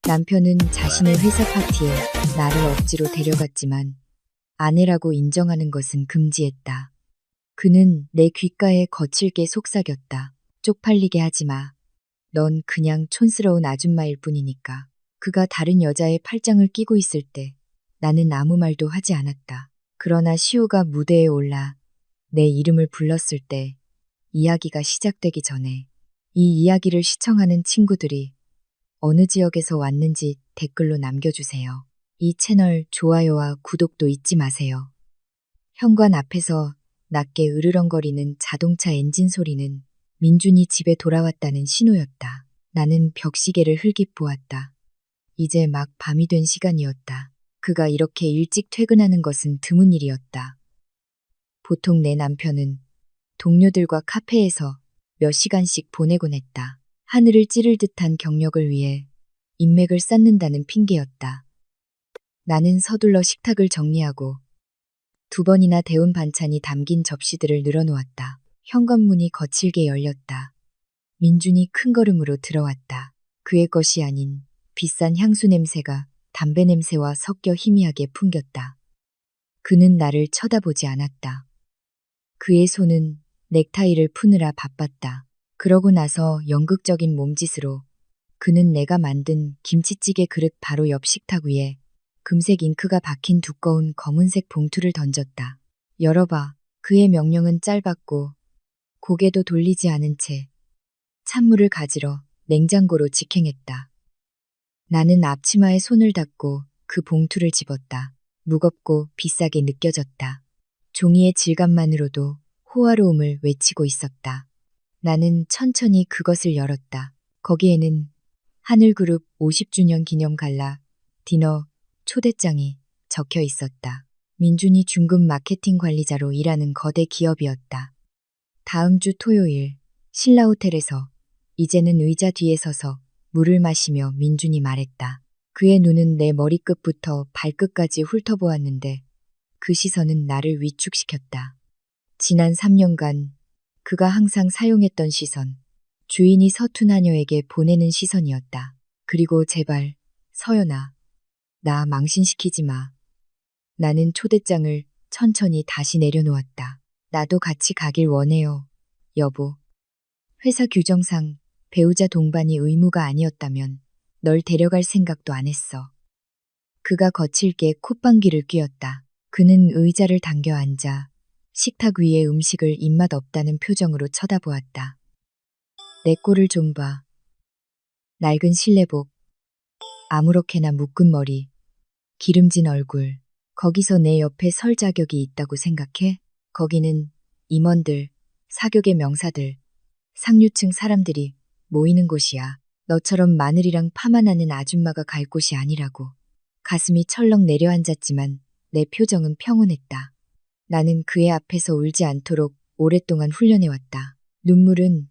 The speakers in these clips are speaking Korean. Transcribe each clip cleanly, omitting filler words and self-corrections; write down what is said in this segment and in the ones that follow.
남편은 자신의 회사 파티에 나를 억지로 데려갔지만 아내라고 인정하는 것은 금지했다. 그는 내 귓가에 거칠게 속삭였다. 쪽팔리게 하지 마. 넌 그냥 촌스러운 아줌마일 뿐이니까. 그가 다른 여자의 팔짱을 끼고 있을 때 나는 아무 말도 하지 않았다. 그러나 시호가 무대에 올라 내 이름을 불렀을 때 이야기가 시작되기 전에 이 이야기를 시청하는 친구들이 어느 지역에서 왔는지 댓글로 남겨주세요. 이 채널 좋아요와 구독도 잊지 마세요. 현관 앞에서 낮게 으르렁거리는 자동차 엔진 소리는 민준이 집에 돌아왔다는 신호였다. 나는 벽시계를 흘깃 보았다. 이제 막 밤이 된 시간이었다. 그가 이렇게 일찍 퇴근하는 것은 드문 일이었다. 보통 내 남편은 동료들과 카페에서 몇 시간씩 보내곤 했다. 하늘을 찌를 듯한 경력을 위해 인맥을 쌓는다는 핑계였다. 나는 서둘러 식탁을 정리하고 2번이나 데운 반찬이 담긴 접시들을 늘어놓았다. 현관문이 거칠게 열렸다. 민준이 큰 걸음으로 들어왔다. 그의 것이 아닌 비싼 향수 냄새가 담배 냄새와 섞여 희미하게 풍겼다. 그는 나를 쳐다보지 않았다. 그의 손은 넥타이를 푸느라 바빴다. 그러고 나서 연극적인 몸짓으로 그는 내가 만든 김치찌개 그릇 바로 옆 식탁 위에 금색 잉크가 박힌 두꺼운 검은색 봉투를 던졌다. 열어봐. 그의 명령은 짧았고 고개도 돌리지 않은 채 찬물을 가지러 냉장고로 직행했다. 나는 앞치마에 손을 닿고 그 봉투를 집었다. 무겁고 비싸게 느껴졌다. 종이의 질감만으로도 호화로움을 외치고 있었다. 나는 천천히 그것을 열었다. 거기에는 하늘그룹 50주년 기념 갈라 디너 초대장이 적혀 있었다. 민준이 중급 마케팅 관리자로 일하는 거대 기업이었다. 다음 주 토요일 신라호텔에서 이제는 의자 뒤에 서서 물을 마시며 민준이 말했다. 그의 눈은 내 머리끝부터 발끝까지 훑어보았는데 그 시선은 나를 위축시켰다. 지난 3년간 그가 항상 사용했던 시선, 주인이 서툰 하녀에게 보내는 시선이었다. 그리고 제발, 서연아, 나 망신시키지 마. 나는 초대장을 천천히 다시 내려놓았다. 나도 같이 가길 원해요, 여보. 회사 규정상 배우자 동반이 의무가 아니었다면 널 데려갈 생각도 안 했어. 그가 거칠게 콧방귀를 뀌었다. 그는 의자를 당겨 앉아 식탁 위에 음식을 입맛 없다는 표정으로 쳐다보았다. 내 꼴을 좀 봐. 낡은 실내복, 아무렇게나 묶은 머리, 기름진 얼굴. 거기서 내 옆에 설 자격이 있다고 생각해? 거기는 임원들, 사격의 명사들, 상류층 사람들이 모이는 곳이야. 너처럼 마늘이랑 파만 하는 아줌마가 갈 곳이 아니라고. 가슴이 철렁 내려앉았지만 내 표정은 평온했다. 나는 그의 앞에서 울지 않도록 오랫동안 훈련해왔다. 눈물은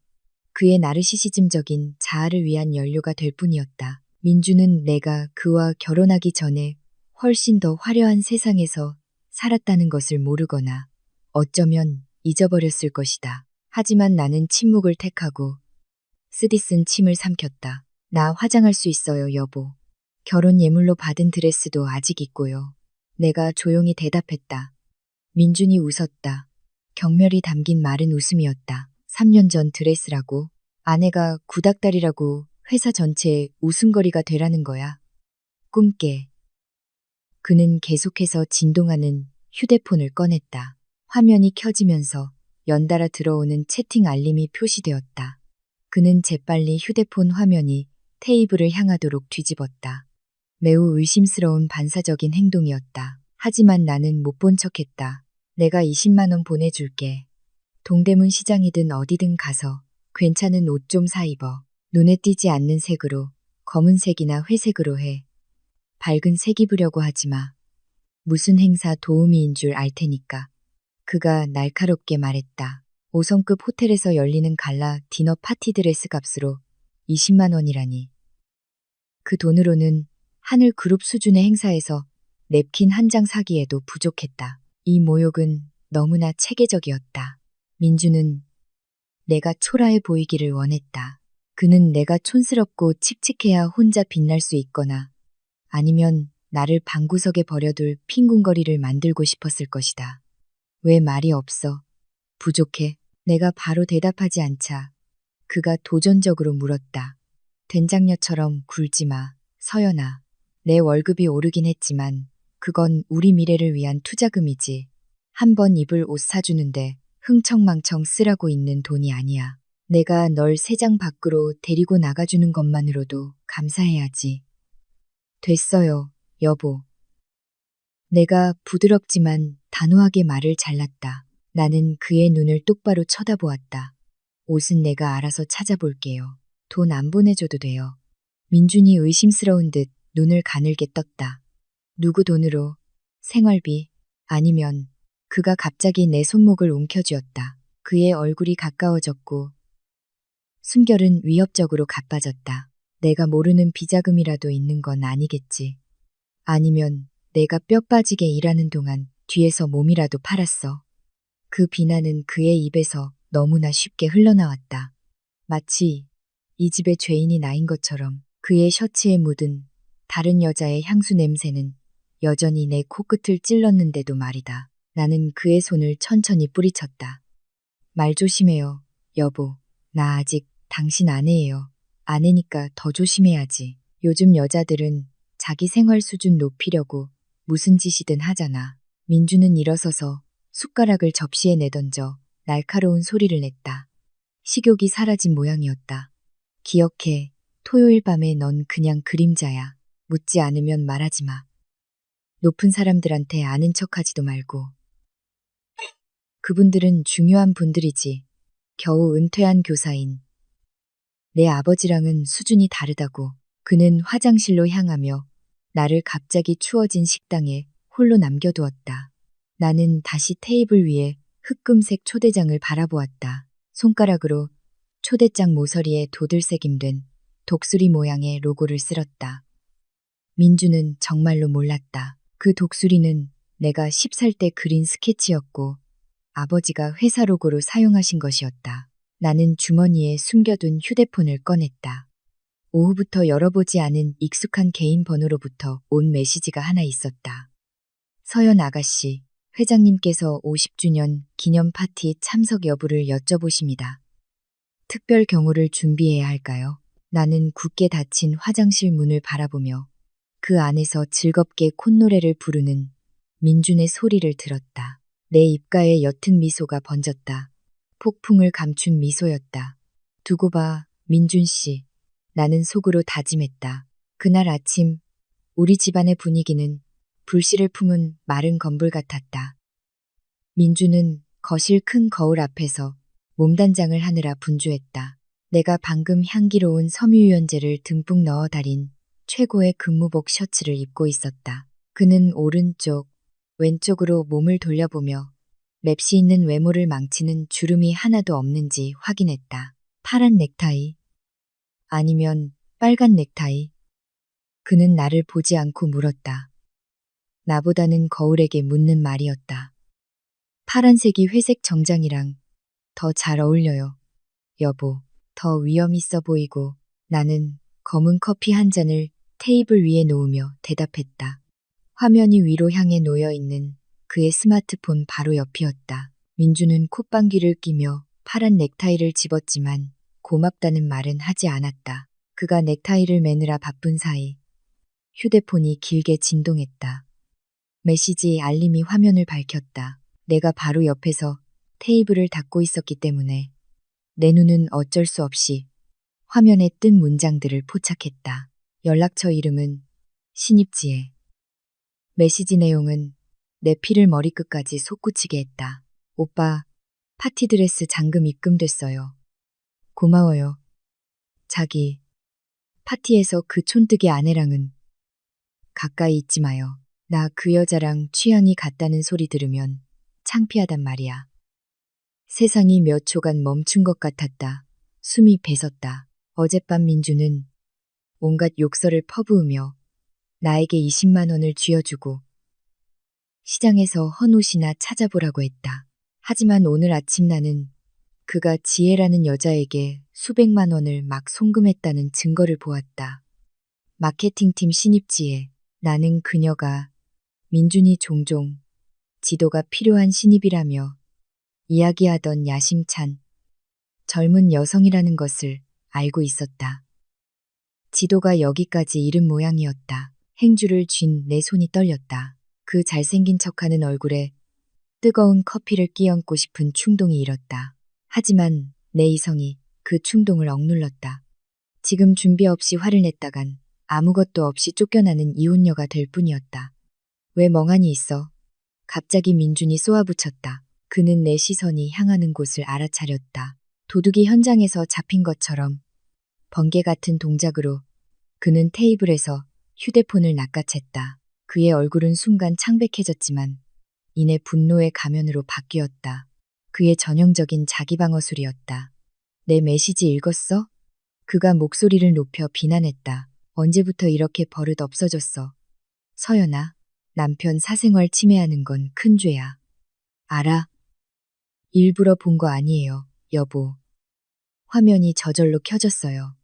그의 나르시시즘적인 자아를 위한 연료가 될 뿐이었다. 민주는 내가 그와 결혼하기 전에 훨씬 더 화려한 세상에서 살았다는 것을 모르거나 어쩌면 잊어버렸을 것이다. 하지만 나는 침묵을 택하고 쓰디쓴 침을 삼켰다. 나 화장할 수 있어요, 여보. 결혼 예물로 받은 드레스도 아직 있고요. 내가 조용히 대답했다. 민준이 웃었다. 경멸이 담긴 마른 웃음이었다. 3년 전 드레스라고? 아내가 구닥다리라고 회사 전체에 웃음거리가 되라는 거야. 꿈깨. 그는 계속해서 진동하는 휴대폰을 꺼냈다. 화면이 켜지면서 연달아 들어오는 채팅 알림이 표시되었다. 그는 재빨리 휴대폰 화면이 테이블을 향하도록 뒤집었다. 매우 의심스러운 반사적인 행동이었다. 하지만 나는 못 본 척했다. 내가 20만 원 보내줄게. 동대문 시장이든 어디든 가서 괜찮은 옷 좀 사 입어. 눈에 띄지 않는 색으로, 검은색이나 회색으로 해. 밝은 색 입으려고 하지 마. 무슨 행사 도우미인 줄 알 테니까. 그가 날카롭게 말했다. 5성급 호텔에서 열리는 갈라 디너 파티 드레스 값으로 20만 원이라니. 그 돈으로는 하늘 그룹 수준의 행사에서 냅킨 한 장 사기에도 부족했다. 이 모욕은 너무나 체계적이었다. 민주는 내가 초라해 보이기를 원했다. 그는 내가 촌스럽고 칙칙해야 혼자 빛날 수 있거나 아니면 나를 방구석에 버려둘 핑궁거리를 만들고 싶었을 것이다. 왜 말이 없어? 부족해? 내가 바로 대답하지 않자 그가 도전적으로 물었다. 된장녀처럼 굴지 마, 서연아. 내 월급이 오르긴 했지만 그건 우리 미래를 위한 투자금이지. 한 번 입을 옷 사주는데 흥청망청 쓰라고 있는 돈이 아니야. 내가 널 세장 밖으로 데리고 나가주는 것만으로도 감사해야지. 됐어요, 여보. 내가 부드럽지만 단호하게 말을 잘랐다. 나는 그의 눈을 똑바로 쳐다보았다. 옷은 내가 알아서 찾아볼게요. 돈 안 보내줘도 돼요. 민준이 의심스러운 듯 눈을 가늘게 떴다. 누구 돈으로? 생활비? 아니면 그가 갑자기 내 손목을 움켜쥐었다. 그의 얼굴이 가까워졌고 숨결은 위협적으로 가빠졌다. 내가 모르는 비자금이라도 있는 건 아니겠지. 아니면 내가 뼈 빠지게 일하는 동안 뒤에서 몸이라도 팔았어. 그 비난은 그의 입에서 너무나 쉽게 흘러나왔다. 마치 이 집의 죄인이 나인 것처럼 그의 셔츠에 묻은 다른 여자의 향수 냄새는 여전히 내 코끝을 찔렀는데도 말이다. 나는 그의 손을 천천히 뿌리쳤다. 말 조심해요, 여보. 나 아직 당신 아내예요. 아내니까 더 조심해야지. 요즘 여자들은 자기 생활 수준 높이려고 무슨 짓이든 하잖아. 민주는 일어서서 숟가락을 접시에 내던져 날카로운 소리를 냈다. 식욕이 사라진 모양이었다. 기억해. 토요일 밤에 넌 그냥 그림자야. 묻지 않으면 말하지 마. 높은 사람들한테 아는 척하지도 말고. 그분들은 중요한 분들이지. 겨우 은퇴한 교사인. 내 아버지랑은 수준이 다르다고. 그는 화장실로 향하며 나를 갑자기 추워진 식당에 홀로 남겨두었다. 나는 다시 테이블 위에 흑금색 초대장을 바라보았다. 손가락으로 초대장 모서리에 도들새김된 독수리 모양의 로고를 쓸었다. 민주는 정말로 몰랐다. 그 독수리는 내가 10살 때 그린 스케치였고 아버지가 회사 로고로 사용하신 것이었다. 나는 주머니에 숨겨둔 휴대폰을 꺼냈다. 오후부터 열어보지 않은 익숙한 개인 번호로부터 온 메시지가 하나 있었다. 서연 아가씨, 회장님께서 50주년 기념 파티 참석 여부를 여쭤보십니다. 특별 경호를 준비해야 할까요? 나는 굳게 닫힌 화장실 문을 바라보며 그 안에서 즐겁게 콧노래를 부르는 민준의 소리를 들었다. 내 입가에 옅은 미소가 번졌다. 폭풍을 감춘 미소였다. 두고 봐, 민준 씨. 나는 속으로 다짐했다. 그날 아침 우리 집안의 분위기는 불씨를 품은 마른 건불 같았다. 민주는 거실 큰 거울 앞에서 몸단장을 하느라 분주했다. 내가 방금 향기로운 섬유유연제를 듬뿍 넣어 달인 최고의 근무복 셔츠를 입고 있었다. 그는 오른쪽, 왼쪽으로 몸을 돌려보며 맵시 있는 외모를 망치는 주름이 하나도 없는지 확인했다. 파란 넥타이, 아니면 빨간 넥타이. 그는 나를 보지 않고 물었다. 나보다는 거울에게 묻는 말이었다. 파란색이 회색 정장이랑 더 잘 어울려요. 여보, 더 위험 있어 보이고. 나는 검은 커피 한 잔을 테이블 위에 놓으며 대답했다. 화면이 위로 향해 놓여 있는 그의 스마트폰 바로 옆이었다. 민주는 콧방귀를 끼며 파란 넥타이를 집었지만 고맙다는 말은 하지 않았다. 그가 넥타이를 매느라 바쁜 사이 휴대폰이 길게 진동했다. 메시지 알림이 화면을 밝혔다. 내가 바로 옆에서 테이블을 닫고 있었기 때문에 내 눈은 어쩔 수 없이 화면에 뜬 문장들을 포착했다. 연락처 이름은 신입지혜. 메시지 내용은 내 피를 머리끝까지 솟구치게 했다. 오빠, 파티 드레스 잔금 입금됐어요. 고마워요. 자기, 파티에서 그 촌뜨기 아내랑은 가까이 있지 마요. 나 그 여자랑 취향이 같다는 소리 들으면 창피하단 말이야. 세상이 몇 초간 멈춘 것 같았다. 숨이 배섰다. 어젯밤 민주는 온갖 욕설을 퍼부으며 나에게 20만 원을 쥐어주고 시장에서 헌 옷이나 찾아보라고 했다. 하지만 오늘 아침 나는 그가 지혜라는 여자에게 수백만 원을 막 송금했다는 증거를 보았다. 마케팅팀 신입 지혜. 나는 그녀가 민준이 종종 지도가 필요한 신입이라며 이야기하던 야심찬 젊은 여성이라는 것을 알고 있었다. 지도가 여기까지 이른 모양이었다. 행주를 쥔 내 손이 떨렸다. 그 잘생긴 척하는 얼굴에 뜨거운 커피를 끼얹고 싶은 충동이 일었다. 하지만 내 이성이 그 충동을 억눌렀다. 지금 준비 없이 화를 냈다간 아무것도 없이 쫓겨나는 이혼녀가 될 뿐이었다. 왜 멍하니 있어? 갑자기 민준이 쏘아붙였다. 그는 내 시선이 향하는 곳을 알아차렸다. 도둑이 현장에서 잡힌 것처럼 번개 같은 동작으로 그는 테이블에서 휴대폰을 낚아챘다. 그의 얼굴은 순간 창백해졌지만 이내 분노의 가면으로 바뀌었다. 그의 전형적인 자기방어술이었다. 내 메시지 읽었어? 그가 목소리를 높여 비난했다. 언제부터 이렇게 버릇 없어졌어? 서연아, 남편 사생활 침해하는 건 큰 죄야. 알아? 일부러 본 거 아니에요, 여보. 화면이 저절로 켜졌어요.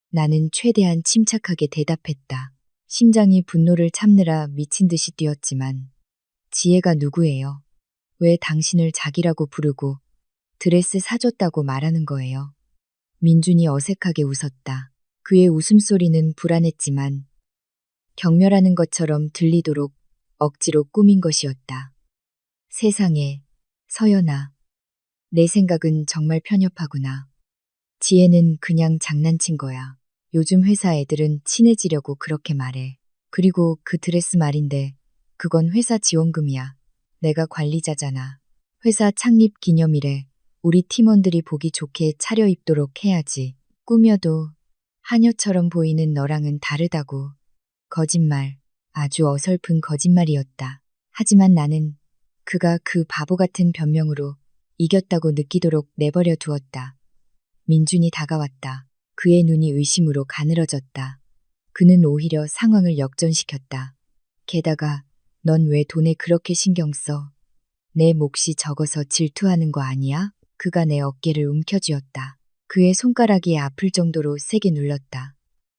나는 최대한 침착하게 대답했다. 심장이 분노를 참느라 미친 듯이 뛰었지만 지혜가 누구예요? 왜 당신을 자기라고 부르고 드레스 사줬다고 말하는 거예요? 민준이 어색하게 웃었다. 그의 웃음소리는 불안했지만 경멸하는 것처럼 들리도록 억지로 꾸민 것이었다. 세상에, 서연아. 내 생각은 정말 편협하구나. 지혜는 그냥 장난친 거야. 요즘 회사 애들은 친해지려고 그렇게 말해. 그리고 그 드레스 말인데 그건 회사 지원금이야. 내가 관리자잖아. 회사 창립 기념일에 우리 팀원들이 보기 좋게 차려입도록 해야지. 꾸며도 하녀처럼 보이는 너랑은 다르다고. 거짓말. 아주 어설픈 거짓말이었다. 하지만 나는 그가 그 바보 같은 변명으로 이겼다고 느끼도록 내버려 두었다. 민준이 다가왔다. 그의 눈이 의심으로 가늘어졌다. 그는 오히려 상황을 역전시켰다. 게다가 넌 왜 돈에 그렇게 신경 써? 내 몫이 적어서 질투하는 거 아니야? 그가 내 어깨를 움켜쥐었다. 그의 손가락이 아플 정도로 세게 눌렀다.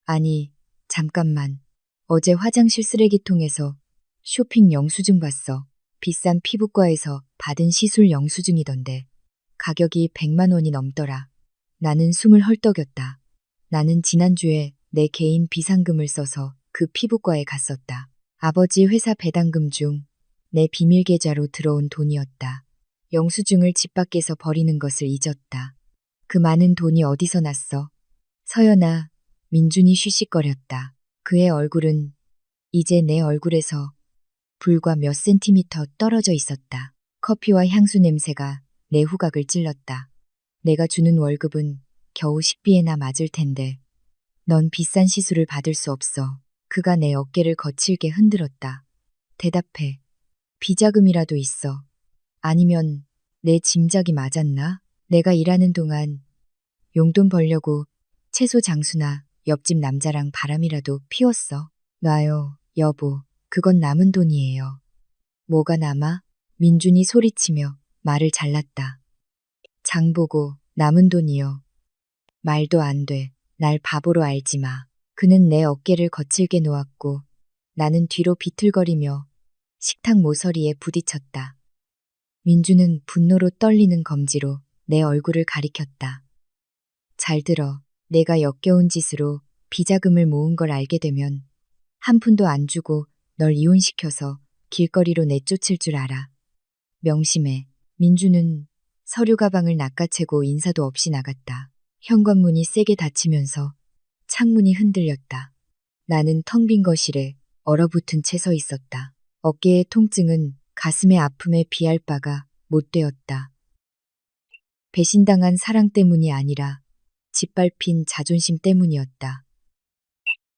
아니, 잠깐만. 어제 화장실 쓰레기통에서 쇼핑 영수증 봤어. 비싼 피부과에서 받은 시술 영수증이던데. 가격이 100만 원이 넘더라. 나는 숨을 헐떡였다. 나는 지난주에 내 개인 비상금을 써서 그 피부과에 갔었다. 아버지 회사 배당금 중 내 비밀 계좌로 들어온 돈이었다. 영수증을 집 밖에서 버리는 것을 잊었다. 그 많은 돈이 어디서 났어? 서연아, 민준이 쉬쉬거렸다. 그의 얼굴은 이제 내 얼굴에서 불과 몇 센티미터 떨어져 있었다. 커피와 향수 냄새가 내 후각을 찔렀다. 내가 주는 월급은 겨우 식비에나 맞을 텐데. 넌 비싼 시술을 받을 수 없어. 그가 내 어깨를 거칠게 흔들었다. 대답해. 비자금이라도 있어. 아니면 내 짐작이 맞았나? 내가 일하는 동안 용돈 벌려고 채소 장수나 옆집 남자랑 바람이라도 피웠어. 놔요, 여보. 그건 남은 돈이에요. 뭐가 남아? 민준이 소리치며 말을 잘랐다. 장보고 남은 돈이요. 말도 안 돼. 날 바보로 알지 마. 그는 내 어깨를 거칠게 놓았고 나는 뒤로 비틀거리며 식탁 모서리에 부딪혔다. 민주는 분노로 떨리는 검지로 내 얼굴을 가리켰다. 잘 들어. 내가 역겨운 짓으로 비자금을 모은 걸 알게 되면 한 푼도 안 주고 널 이혼시켜서 길거리로 내쫓을 줄 알아. 명심해. 민주는 서류 가방을 낚아채고 인사도 없이 나갔다. 현관문이 세게 닫히면서 창문이 흔들렸다. 나는 텅 빈 거실에 얼어붙은 채 서 있었다. 어깨의 통증은 가슴의 아픔에 비할 바가 못 되었다. 배신당한 사랑 때문이 아니라 짓밟힌 자존심 때문이었다.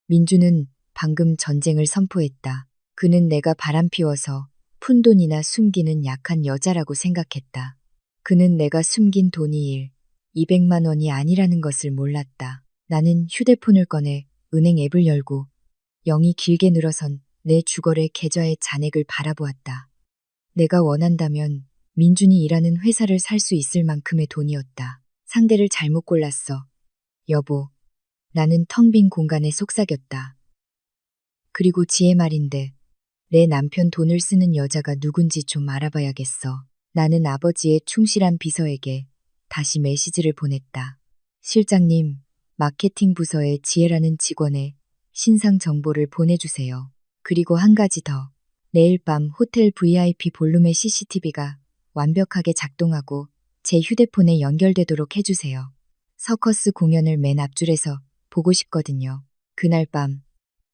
민주는 방금 전쟁을 선포했다. 그는 내가 바람피워서 푼돈이나 숨기는 약한 여자라고 생각했다. 그는 내가 숨긴 돈이 200만 원이 아니라는 것을 몰랐다. 나는 휴대폰을 꺼내 은행 앱을 열고 0이 길게 늘어선 내 주거래 계좌의 잔액을 바라보았다. 내가 원한다면 민준이 일하는 회사를 살 수 있을 만큼의 돈이었다. 상대를 잘못 골랐어. 여보, 나는 텅 빈 공간에 속삭였다. 그리고 지혜 말인데, 내 남편 돈을 쓰는 여자가 누군지 좀 알아봐야겠어. 나는 아버지의 충실한 비서에게 다시 메시지를 보냈다. 실장님, 마케팅 부서의 지혜라는 직원의 신상 정보를 보내주세요. 그리고 한 가지 더. 내일 밤 호텔 VIP 볼룸의 CCTV가 완벽하게 작동하고 제 휴대폰에 연결되도록 해주세요. 서커스 공연을 맨 앞줄에서 보고 싶거든요. 그날 밤,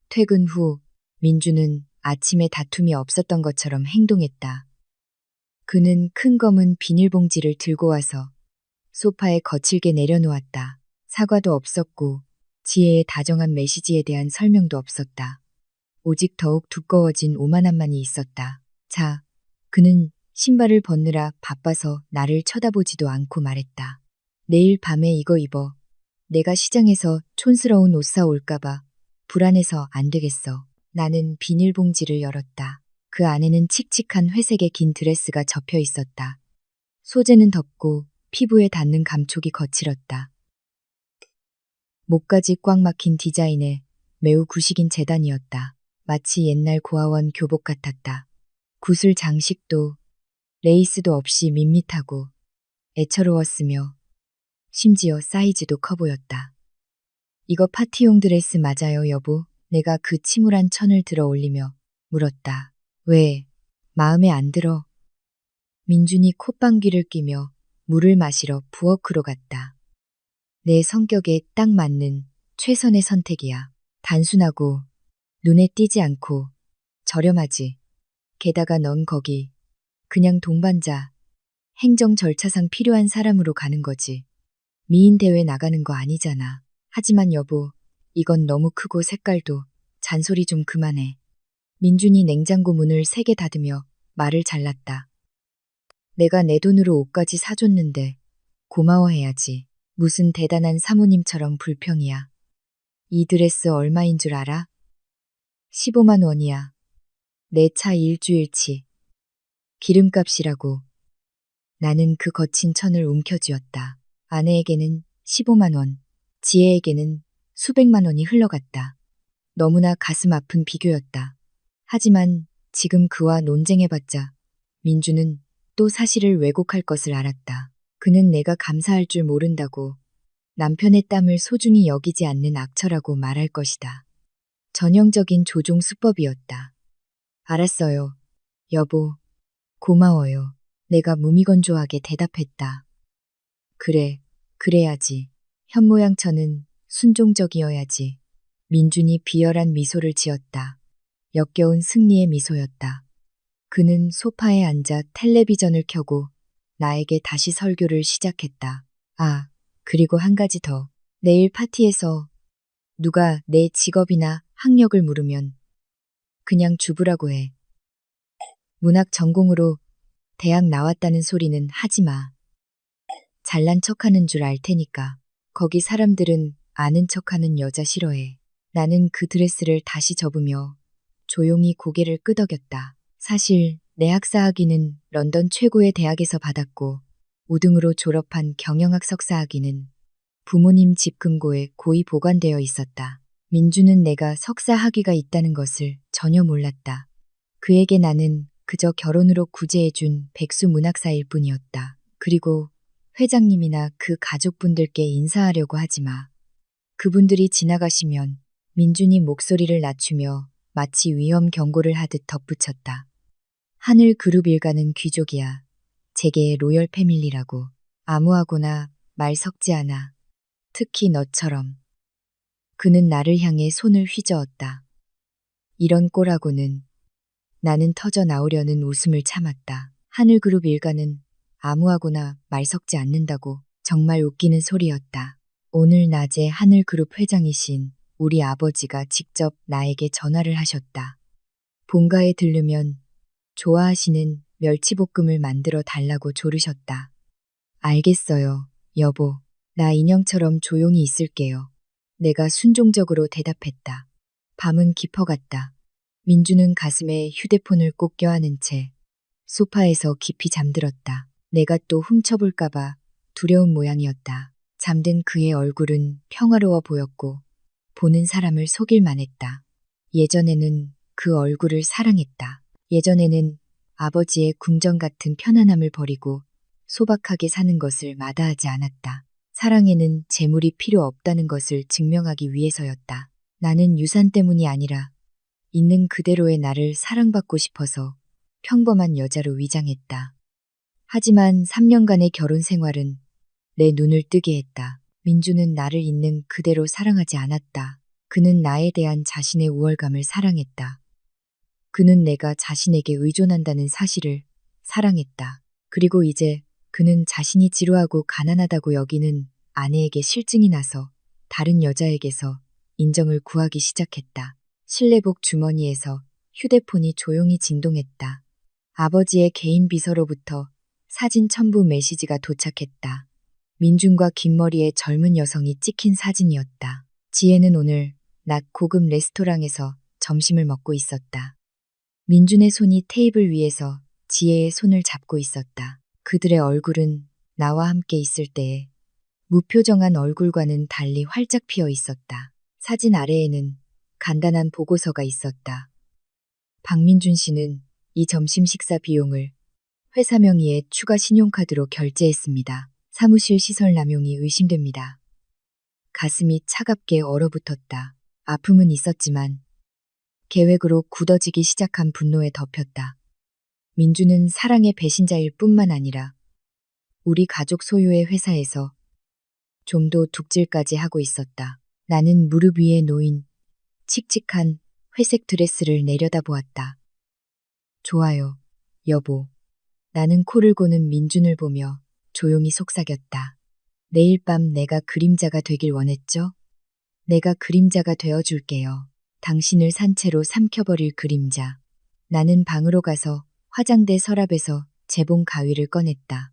퇴근 후 민주는 아침에 다툼이 없었던 것처럼 행동했다. 그는 큰 검은 비닐봉지를 들고 와서 소파에 거칠게 내려놓았다. 사과도 없었고 지혜의 다정한 메시지에 대한 설명도 없었다. 오직 더욱 두꺼워진 오만함만이 있었다. 자, 그는 신발을 벗느라 바빠서 나를 쳐다보지도 않고 말했다. 내일 밤에 이거 입어. 내가 시장에서 촌스러운 옷 사올까봐 불안해서 안 되겠어. 나는 비닐봉지를 열었다. 그 안에는 칙칙한 회색의 긴 드레스가 접혀 있었다. 소재는 덥고 피부에 닿는 감촉이 거칠었다. 목까지 꽉 막힌 디자인에 매우 구식인 재단이었다. 마치 옛날 고아원 교복 같았다. 구슬 장식도 레이스도 없이 밋밋하고 애처로웠으며 심지어 사이즈도 커 보였다. 이거 파티용 드레스 맞아요, 여보? 내가 그 침울한 천을 들어 올리며 물었다. 왜? 마음에 안 들어? 민준이 콧방귀를 뀌며 물을 마시러 부엌으로 갔다. 내 성격에 딱 맞는 최선의 선택이야. 단순하고 눈에 띄지 않고 저렴하지. 게다가 넌 거기 그냥 동반자, 행정 절차상 필요한 사람으로 가는 거지. 미인 대회 나가는 거 아니잖아. 하지만 여보, 이건 너무 크고 색깔도 잔소리 좀 그만해. 민준이 냉장고 문을 세게 닫으며 말을 잘랐다. 내가 내 돈으로 옷까지 사줬는데 고마워해야지. 무슨 대단한 사모님처럼 불평이야. 이 드레스 얼마인 줄 알아? 15만 원이야. 내 차 일주일치. 기름값이라고. 나는 그 거친 천을 움켜쥐었다. 아내에게는 15만 원, 지혜에게는 수백만 원이 흘러갔다. 너무나 가슴 아픈 비교였다. 하지만 지금 그와 논쟁해봤자 민주는 또 사실을 왜곡할 것을 알았다. 그는 내가 감사할 줄 모른다고 남편의 땀을 소중히 여기지 않는 악처라고 말할 것이다. 전형적인 조종 수법이었다. 알았어요. 여보, 고마워요. 내가 무미건조하게 대답했다. 그래, 그래야지. 현모양처는 순종적이어야지. 민준이 비열한 미소를 지었다. 역겨운 승리의 미소였다. 그는 소파에 앉아 텔레비전을 켜고 나에게 다시 설교를 시작했다. 아, 그리고 한 가지 더. 내일 파티에서 누가 내 직업이나 학력을 물으면 그냥 주부라고 해. 문학 전공으로 대학 나왔다는 소리는 하지 마. 잘난 척하는 줄 알 테니까. 거기 사람들은 아는 척하는 여자 싫어해. 나는 그 드레스를 다시 접으며 조용히 고개를 끄덕였다. 사실 내 학사 학위는 런던 최고의 대학에서 받았고 우등으로 졸업한 경영학 석사 학위는 부모님 집 금고에 고이 보관되어 있었다. 민주는 내가 석사 학위가 있다는 것을 전혀 몰랐다. 그에게 나는 그저 결혼으로 구제해준 백수 문학사일 뿐이었다. 그리고 회장님이나 그 가족분들께 인사하려고 하지 마. 그분들이 지나가시면 민준이 목소리를 낮추며 마치 위험 경고를 하듯 덧붙였다. 하늘 그룹 일가는 귀족이야. 재계의 로열 패밀리라고. 아무하고나 말 섞지 않아. 특히 너처럼. 그는 나를 향해 손을 휘저었다. 이런 꼴하고는. 나는 터져 나오려는 웃음을 참았다. 하늘 그룹 일가는 아무하고나 말 섞지 않는다고. 정말 웃기는 소리였다. 오늘 낮에 하늘 그룹 회장이신 우리 아버지가 직접 나에게 전화를 하셨다. 본가에 들르면 좋아하시는 멸치볶음을 만들어 달라고 조르셨다. 알겠어요, 여보. 나 인형처럼 조용히 있을게요. 내가 순종적으로 대답했다. 밤은 깊어갔다. 민주는 가슴에 휴대폰을 꼭 껴안은 채 소파에서 깊이 잠들었다. 내가 또 훔쳐볼까봐 두려운 모양이었다. 잠든 그의 얼굴은 평화로워 보였고 보는 사람을 속일 만했다. 예전에는 그 얼굴을 사랑했다. 예전에는 아버지의 궁정 같은 편안함을 버리고 소박하게 사는 것을 마다하지 않았다. 사랑에는 재물이 필요 없다는 것을 증명하기 위해서였다. 나는 유산 때문이 아니라 있는 그대로의 나를 사랑받고 싶어서 평범한 여자로 위장했다. 하지만 3년간의 결혼 생활은 내 눈을 뜨게 했다. 민주는 나를 있는 그대로 사랑하지 않았다. 그는 나에 대한 자신의 우월감을 사랑했다. 그는 내가 자신에게 의존한다는 사실을 사랑했다. 그리고 이제 그는 자신이 지루하고 가난하다고 여기는 아내에게 실증이 나서 다른 여자에게서 인정을 구하기 시작했다. 실내복 주머니에서 휴대폰이 조용히 진동했다. 아버지의 개인 비서로부터 사진 첨부 메시지가 도착했다. 민준과 긴 머리의 젊은 여성이 찍힌 사진이었다. 지혜는 오늘 낮 고급 레스토랑에서 점심을 먹고 있었다. 민준의 손이 테이블 위에서 지혜의 손을 잡고 있었다. 그들의 얼굴은 나와 함께 있을 때의 무표정한 얼굴과는 달리 활짝 피어 있었다. 사진 아래에는 간단한 보고서가 있었다. 박민준 씨는 이 점심 식사 비용을 회사 명의의 추가 신용카드로 결제했습니다. 사무실 시설 남용이 의심됩니다. 가슴이 차갑게 얼어붙었다. 아픔은 있었지만 계획으로 굳어지기 시작한 분노에 덮였다. 민주는 사랑의 배신자일 뿐만 아니라 우리 가족 소유의 회사에서 좀도 둑질까지 하고 있었다. 나는 무릎 위에 놓인 칙칙한 회색 드레스를 내려다보았다. 좋아요, 여보. 나는 코를 고는 민준을 보며 조용히 속삭였다. 내일 밤 내가 그림자가 되길 원했죠? 내가 그림자가 되어줄게요. 당신을 산채로 삼켜버릴 그림자. 나는 방으로 가서 화장대 서랍에서 재봉 가위를 꺼냈다.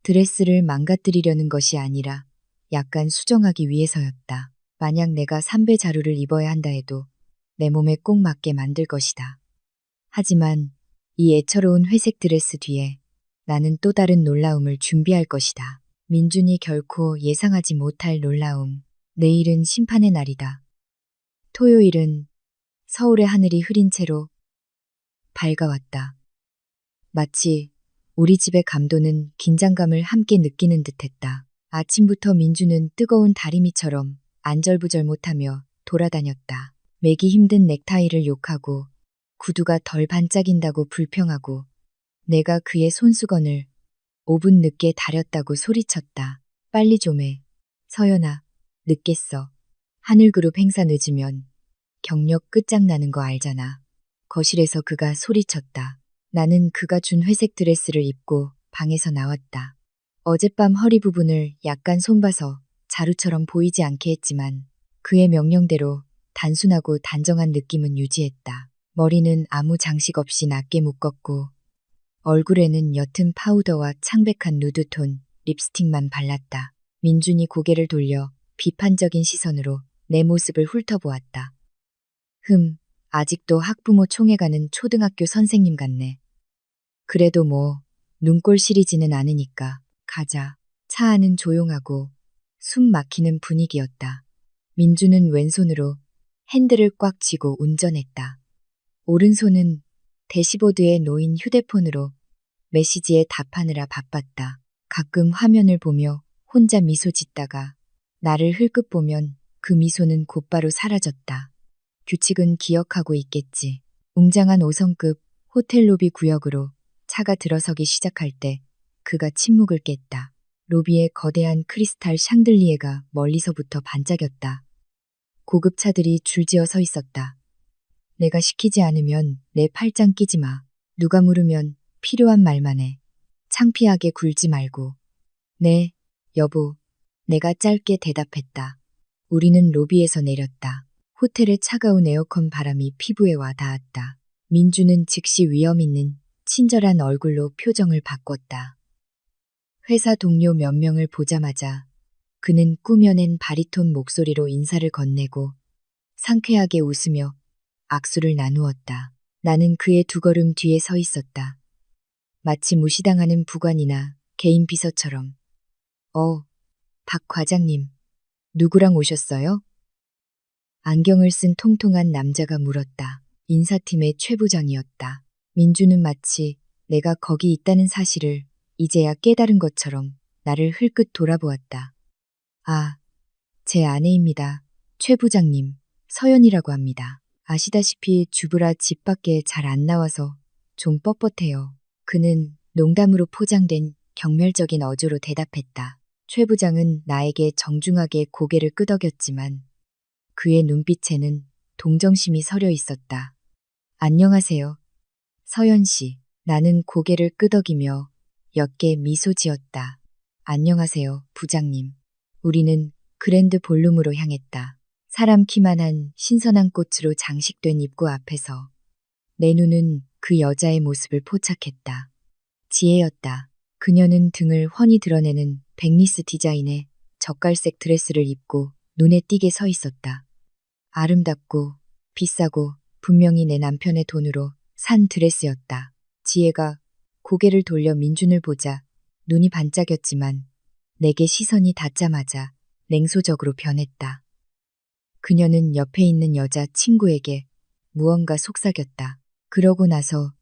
드레스를 망가뜨리려는 것이 아니라 약간 수정하기 위해서였다. 만약 내가 삼배 자루를 입어야 한다 해도 내 몸에 꼭 맞게 만들 것이다. 하지만 이 애처로운 회색 드레스 뒤에 나는 또 다른 놀라움을 준비할 것이다. 민준이 결코 예상하지 못할 놀라움. 내일은 심판의 날이다. 토요일은 서울의 하늘이 흐린 채로 밝아왔다. 마치 우리 집의 감도는 긴장감을 함께 느끼는 듯했다. 아침부터 민주는 뜨거운 다리미처럼 안절부절 못하며 돌아다녔다. 매기 힘든 넥타이를 욕하고 구두가 덜 반짝인다고 불평하고 내가 그의 손수건을 5분 늦게 다렸다고 소리쳤다. 빨리 좀 해. 서연아, 늦겠어. 하늘그룹 행사 늦으면 경력 끝장나는 거 알잖아. 거실에서 그가 소리쳤다. 나는 그가 준 회색 드레스를 입고 방에서 나왔다. 어젯밤 허리 부분을 약간 손봐서 자루처럼 보이지 않게 했지만 그의 명령대로 단순하고 단정한 느낌은 유지했다. 머리는 아무 장식 없이 낮게 묶었고 얼굴에는 옅은 파우더와 창백한 누드톤 립스틱만 발랐다. 민준이 고개를 돌려 비판적인 시선으로 내 모습을 훑어보았다. 아직도 학부모 총회 가는 초등학교 선생님 같네. 그래도 뭐 눈꼴 시리지는 않으니까 가자. 차 안은 조용하고 숨 막히는 분위기였다. 민주는 왼손으로 핸들을 꽉 쥐고 운전했다. 오른손은 대시보드에 놓인 휴대폰으로 메시지에 답하느라 바빴다. 가끔 화면을 보며 혼자 미소 짓다가 나를 흘끗 보면 그 미소는 곧바로 사라졌다. 규칙은 기억하고 있겠지. 웅장한 5성급 호텔 로비 구역으로 차가 들어서기 시작할 때 그가 침묵을 깼다. 로비에 거대한 크리스탈 샹들리에가 멀리서부터 반짝였다. 고급 차들이 줄지어 서 있었다. 내가 시키지 않으면 내 팔짱 끼지 마. 누가 물으면 필요한 말만 해. 창피하게 굴지 말고. 네, 여보. 내가 짧게 대답했다. 우리는 로비에서 내렸다. 호텔의 차가운 에어컨 바람이 피부에 와 닿았다. 민주는 즉시 위험 있는 친절한 얼굴로 표정을 바꿨다. 회사 동료 몇 명을 보자마자 그는 꾸며낸 바리톤 목소리로 인사를 건네고 상쾌하게 웃으며 악수를 나누었다. 나는 그의 두 걸음 뒤에 서 있었다. 마치 무시당하는 부관이나 개인 비서처럼. 박 과장님, 누구랑 오셨어요? 안경을 쓴 통통한 남자가 물었다. 인사팀의 최 부장이었다. 민주는 마치 내가 거기 있다는 사실을 이제야 깨달은 것처럼 나를 흘끗 돌아보았다. 아, 제 아내입니다. 최 부장님, 서연이라고 합니다. 아시다시피 주부라 집 밖에 잘 안 나와서 좀 뻣뻣해요. 그는 농담으로 포장된 경멸적인 어조로 대답했다. 최 부장은 나에게 정중하게 고개를 끄덕였지만 그의 눈빛에는 동정심이 서려 있었다. 안녕하세요. 서연 씨. 나는 고개를 끄덕이며 옅게 미소 지었다. 안녕하세요, 부장님. 우리는 그랜드 볼룸으로 향했다. 사람 키만한 신선한 꽃으로 장식된 입구 앞에서 내 눈은 그 여자의 모습을 포착했다. 지혜였다. 그녀는 등을 훤히 드러내는 백리스 디자인의 젓갈색 드레스를 입고 눈에 띄게 서 있었다. 아름답고 비싸고 분명히 내 남편의 돈으로 산 드레스였다. 지혜가 고개를 돌려 민준을 보자 눈이 반짝였지만 내게 시선이 닿자마자 냉소적으로 변했다. 그녀는 옆에 있는 여자 친구에게 무언가 속삭였다. 그러고 나서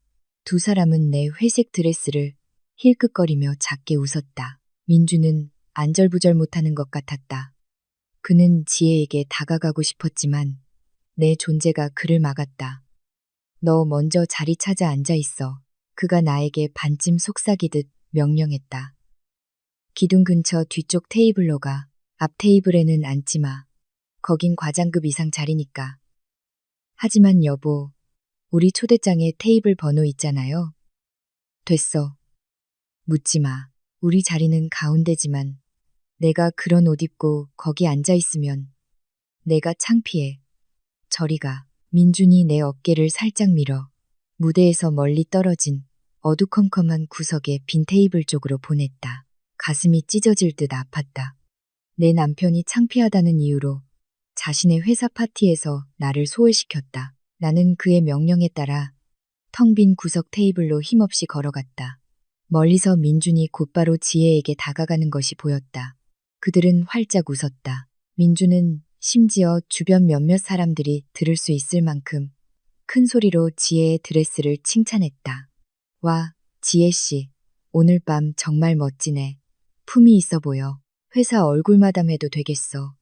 두 사람은 내 회색 드레스를 힐끗거리며 작게 웃었다. 민주는 안절부절 못하는 것 같았다. 그는 지혜에게 다가가고 싶었지만 내 존재가 그를 막았다. 너 먼저 자리 찾아 앉아 있어. 그가 나에게 반쯤 속삭이듯 명령했다. 기둥 근처 뒤쪽 테이블로 가. 앞 테이블에는 앉지 마. 거긴 과장급 이상 자리니까. 하지만 여보, 우리 초대장에 테이블 번호 있잖아요. 됐어. 묻지 마. 우리 자리는 가운데지만 내가 그런 옷 입고 거기 앉아 있으면 내가 창피해. 저리 가. 민준이 내 어깨를 살짝 밀어 무대에서 멀리 떨어진 어두컴컴한 구석의 빈 테이블 쪽으로 보냈다. 가슴이 찢어질 듯 아팠다. 내 남편이 창피하다는 이유로 자신의 회사 파티에서 나를 소외시켰다. 나는 그의 명령에 따라 텅 빈 구석 테이블로 힘없이 걸어갔다. 멀리서 민준이 곧바로 지혜에게 다가가는 것이 보였다. 그들은 활짝 웃었다. 민준은 심지어 주변 몇몇 사람들이 들을 수 있을 만큼 큰 소리로 지혜의 드레스를 칭찬했다. 와, 지혜씨, 오늘 밤 정말 멋지네. 품이 있어 보여. 회사 얼굴마담 해도 되겠어.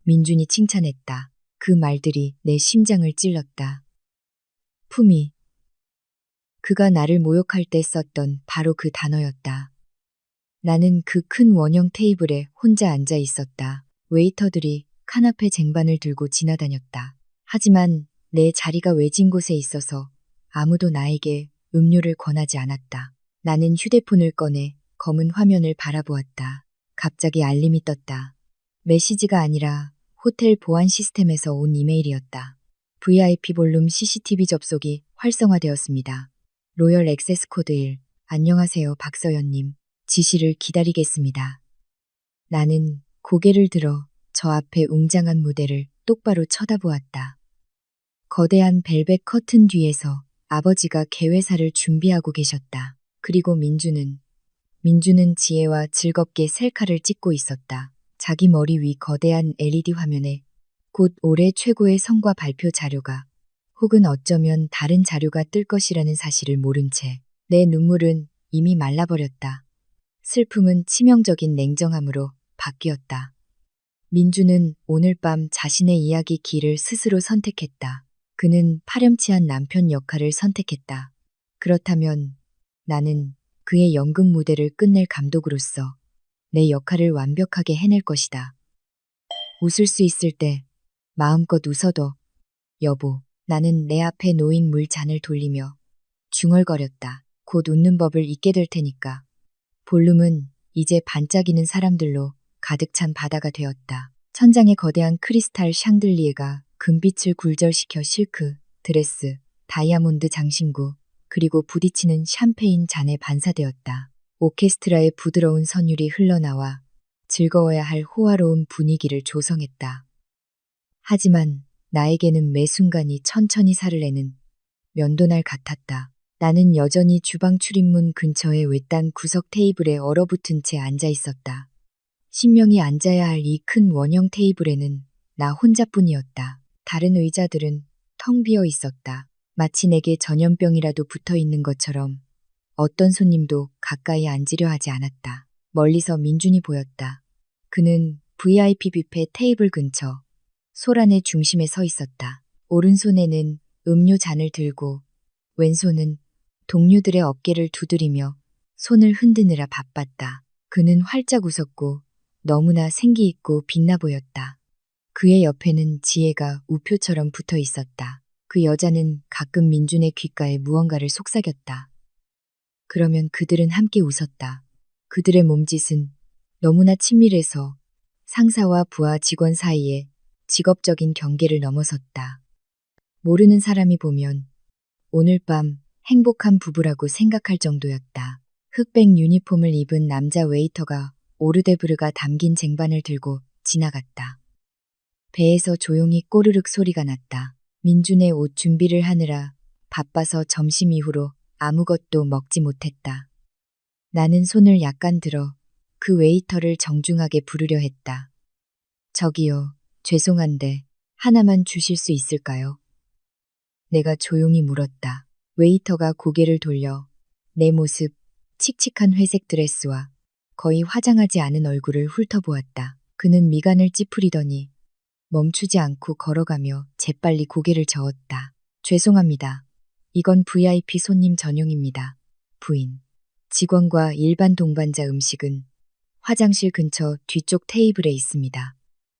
민준이 칭찬했다. 그 말들이 내 심장을 찔렀다. 품이. 그가 나를 모욕할 때 썼던 바로 그 단어였다. 나는 그 큰 원형 테이블에 혼자 앉아 있었다. 웨이터들이 카나페 쟁반을 들고 지나다녔다. 하지만 내 자리가 외진 곳에 있어서 아무도 나에게 음료를 권하지 않았다. 나는 휴대폰을 꺼내 검은 화면을 바라보았다. 갑자기 알림이 떴다. 메시지가 아니라 호텔 보안 시스템에서 온 이메일이었다. VIP 볼룸 CCTV 접속이 활성화되었습니다. 로열 액세스 코드 1. 안녕하세요, 박서연님. 지시를 기다리겠습니다. 나는 고개를 들어 저 앞에 웅장한 무대를 똑바로 쳐다보았다. 거대한 벨벳 커튼 뒤에서 아버지가 개회사를 준비하고 계셨다. 그리고 민주는 지혜와 즐겁게 셀카를 찍고 있었다. 자기 머리 위 거대한 LED 화면에 곧 올해 최고의 성과 발표 자료가 혹은 어쩌면 다른 자료가 뜰 것이라는 사실을 모른 채 내 눈물은 이미 말라버렸다. 슬픔은 치명적인 냉정함으로 바뀌었다. 민주는 오늘 밤 자신의 이야기 길을 스스로 선택했다. 그는 파렴치한 남편 역할을 선택했다. 그렇다면 나는 그의 연극 무대를 끝낼 감독으로서 내 역할을 완벽하게 해낼 것이다. 웃을 수 있을 때 마음껏 웃어도 여보, 나는 내 앞에 놓인 물잔을 돌리며 중얼거렸다. 곧 웃는 법을 잊게 될 테니까. 볼룸은 이제 반짝이는 사람들로 가득 찬 바다가 되었다. 천장에 거대한 크리스탈 샹들리에가 금빛을 굴절시켜 실크, 드레스, 다이아몬드 장신구, 그리고 부딪히는 샴페인 잔에 반사되었다. 오케스트라의 부드러운 선율이 흘러나와 즐거워야 할 호화로운 분위기를 조성했다. 하지만 나에게는 매 순간이 천천히 살을 내는 면도날 같았다. 나는 여전히 주방 출입문 근처의 외딴 구석 테이블에 얼어붙은 채 앉아 있었다. 10명이 앉아야 할 이 큰 원형 테이블에는 나 혼자뿐이었다. 다른 의자들은 텅 비어 있었다. 마치 내게 전염병이라도 붙어 있는 것처럼 어떤 손님도 가까이 앉으려 하지 않았다. 멀리서 민준이 보였다. 그는 VIP 뷔페 테이블 근처 소란의 중심에 서 있었다. 오른손에는 음료 잔을 들고 왼손은 동료들의 어깨를 두드리며 손을 흔드느라 바빴다. 그는 활짝 웃었고 너무나 생기 있고 빛나 보였다. 그의 옆에는 지혜가 우표처럼 붙어 있었다. 그 여자는 가끔 민준의 귓가에 무언가를 속삭였다. 그러면 그들은 함께 웃었다. 그들의 몸짓은 너무나 친밀해서 상사와 부하 직원 사이에 직업적인 경계를 넘어섰다. 모르는 사람이 보면 오늘 밤 행복한 부부라고 생각할 정도였다. 흑백 유니폼을 입은 남자 웨이터가 오르데브르가 담긴 쟁반을 들고 지나갔다. 배에서 조용히 꼬르륵 소리가 났다. 민준의 옷 준비를 하느라 바빠서 점심 이후로 아무것도 먹지 못했다. 나는 손을 약간 들어 그 웨이터를 정중하게 부르려 했다. 저기요, 죄송한데 하나만 주실 수 있을까요? 내가 조용히 물었다. 웨이터가 고개를 돌려 내 모습, 칙칙한 회색 드레스와 거의 화장하지 않은 얼굴을 훑어보았다. 그는 미간을 찌푸리더니 멈추지 않고 걸어가며 재빨리 고개를 저었다. 죄송합니다. 이건 VIP 손님 전용입니다. 부인. 직원과 일반 동반자 음식은 화장실 근처 뒤쪽 테이블에 있습니다.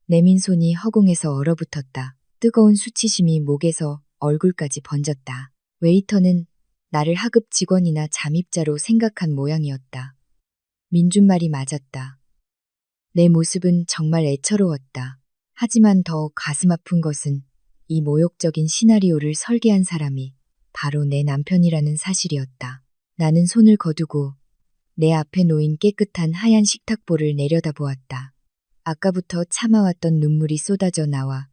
내민 손이 허공에서 얼어붙었다. 뜨거운 수치심이 목에서 얼굴까지 번졌다. 웨이터는 나를 하급 직원이나 잠입자로 생각한 모양이었다. 민준 말이 맞았다. 내 모습은 정말 애처로웠다. 하지만 더 가슴 아픈 것은 이 모욕적인 시나리오를 설계한 사람이 바로 내 남편이라는 사실이었다. 나는 손을 거두고 내 앞에 놓인 깨끗한 하얀 식탁볼을 내려다보았다. 아까부터 참아왔던 눈물이 쏟아져 나와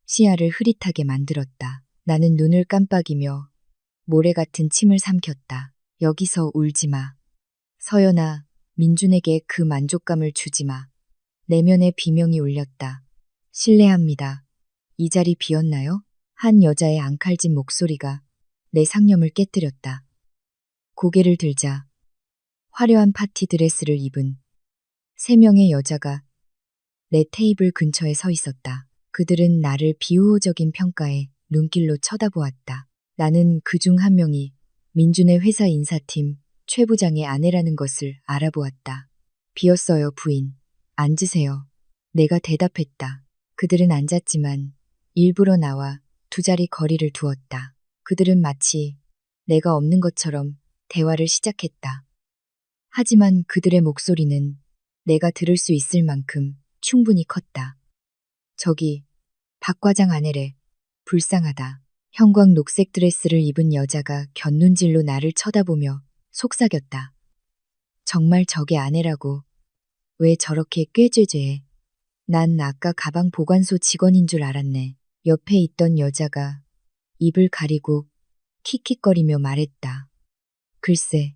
시야를 흐릿하게 만들었다. 나는 눈을 깜빡이며 모래 같은 침을 삼켰다. 여기서 울지 마. 서연아, 민준에게 그 만족감을 주지 마. 내면의 비명이 울렸다. 실례합니다. 이 자리 비었나요? 한 여자의 앙칼진 목소리가 내 상념을 깨뜨렸다. 고개를 들자 화려한 파티 드레스를 입은 3명의 여자가 내 테이블 근처에 서 있었다. 그들은 나를 비우호적인 평가에 눈길로 쳐다보았다. 나는 그중 한 명이 민준의 회사 인사팀 최 부장의 아내라는 것을 알아보았다. 비었어요, 부인. 앉으세요. 내가 대답했다. 그들은 앉았지만 일부러 나와 2자리 거리를 두었다. 그들은 마치 내가 없는 것처럼 대화를 시작했다. 하지만 그들의 목소리는 내가 들을 수 있을 만큼 충분히 컸다. 저기, 박 과장 아내래. 불쌍하다. 형광 녹색 드레스를 입은 여자가 곁눈질로 나를 쳐다보며 속삭였다. 정말 저게 아내라고. 왜 저렇게 꾀죄죄해. 난 아까 가방 보관소 직원인 줄 알았네. 옆에 있던 여자가 입을 가리고 킥킥거리며 말했다. 글쎄,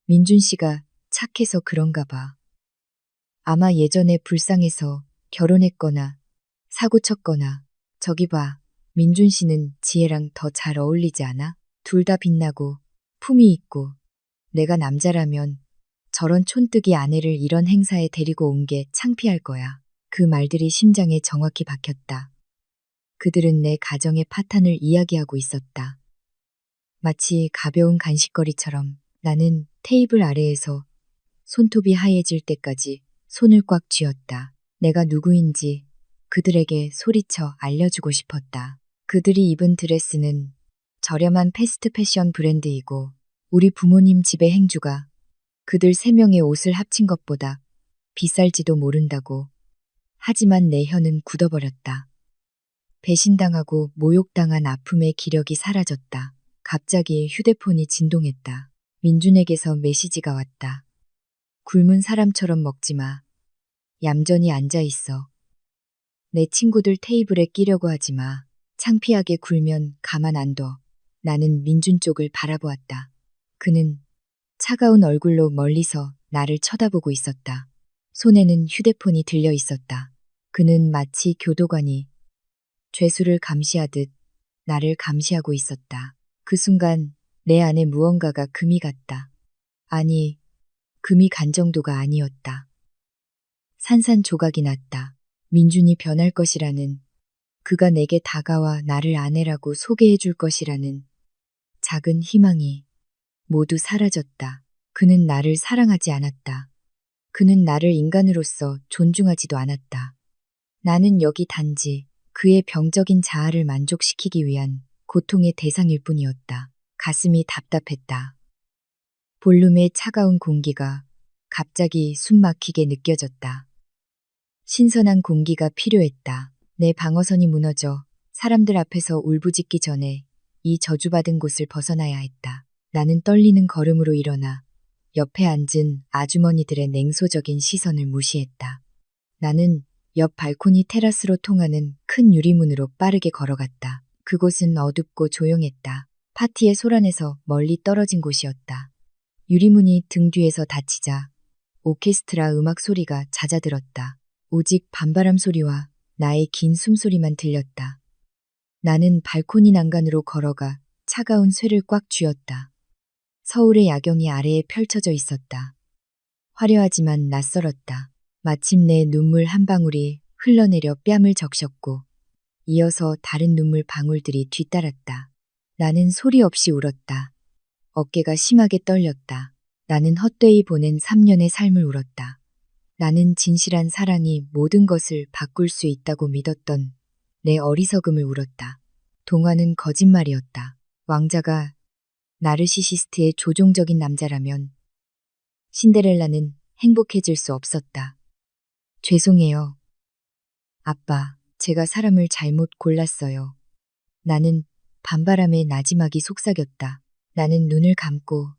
민준 씨가 착해서 그런가 봐. 아마 예전에 불쌍해서 결혼했거나 사고 쳤거나. 저기 봐, 민준 씨는 지혜랑 더 잘 어울리지 않아? 둘 다 빛나고 품이 있고. 내가 남자라면 저런 촌뜨기 아내를 이런 행사에 데리고 온 게 창피할 거야. 그 말들이 심장에 정확히 박혔다. 그들은 내 가정의 파탄을 이야기하고 있었다. 마치 가벼운 간식거리처럼 나는 테이블 아래에서 손톱이 하얘질 때까지 손을 꽉 쥐었다. 내가 누구인지 그들에게 소리쳐 알려주고 싶었다. 그들이 입은 드레스는 저렴한 패스트 패션 브랜드이고 우리 부모님 집의 행주가 그들 3명의 옷을 합친 것보다 비쌀지도 모른다고. 하지만 내 혀는 굳어버렸다. 배신당하고 모욕당한 아픔의 기력이 사라졌다. 갑자기 휴대폰이 진동했다. 민준에게서 메시지가 왔다. 굶은 사람처럼 먹지 마. 얌전히 앉아 있어. 내 친구들 테이블에 끼려고 하지 마. 창피하게 굴면 가만 안 둬. 나는 민준 쪽을 바라보았다. 그는 차가운 얼굴로 멀리서 나를 쳐다보고 있었다. 손에는 휴대폰이 들려 있었다. 그는 마치 교도관이 죄수를 감시하듯 나를 감시하고 있었다. 그 순간 내 안에 무언가가 금이 갔다. 아니, 금이 간 정도가 아니었다. 산산조각이 났다. 민준이 변할 것이라는, 그가 내게 다가와 나를 아내라고 소개해 줄 것이라는 작은 희망이 모두 사라졌다. 그는 나를 사랑하지 않았다. 그는 나를 인간으로서 존중하지도 않았다. 나는 여기 단지 그의 병적인 자아를 만족시키기 위한 고통의 대상일 뿐이었다. 가슴이 답답했다. 볼륨의 차가운 공기가 갑자기 숨 막히게 느껴졌다. 신선한 공기가 필요했다. 내 방어선이 무너져 사람들 앞에서 울부짖기 전에 이 저주받은 곳을 벗어나야 했다. 나는 떨리는 걸음으로 일어나 옆에 앉은 아주머니들의 냉소적인 시선을 무시했다. 나는 옆 발코니 테라스로 통하는 큰 유리문으로 빠르게 걸어갔다. 그곳은 어둡고 조용했다. 파티의 소란에서 멀리 떨어진 곳이었다. 유리문이 등 뒤에서 닫히자 오케스트라 음악 소리가 잦아들었다. 오직 밤바람 소리와 나의 긴 숨소리만 들렸다. 나는 발코니 난간으로 걸어가 차가운 쇠를 꽉 쥐었다. 서울의 야경이 아래에 펼쳐져 있었다. 화려하지만 낯설었다. 마침내 눈물 한 방울이 흘러내려 뺨을 적셨고 이어서 다른 눈물 방울들이 뒤따랐다. 나는 소리 없이 울었다. 어깨가 심하게 떨렸다. 나는 헛되이 보낸 3년의 삶을 울었다. 나는 진실한 사랑이 모든 것을 바꿀 수 있다고 믿었던 내 어리석음을 울었다. 동화는 거짓말이었다. 왕자가 나르시시스트의 조종적인 남자라면 신데렐라는 행복해질 수 없었다. 죄송해요. 아빠, 제가 사람을 잘못 골랐어요. 나는 밤바람에 나지막이 속삭였다. 나는 눈을 감고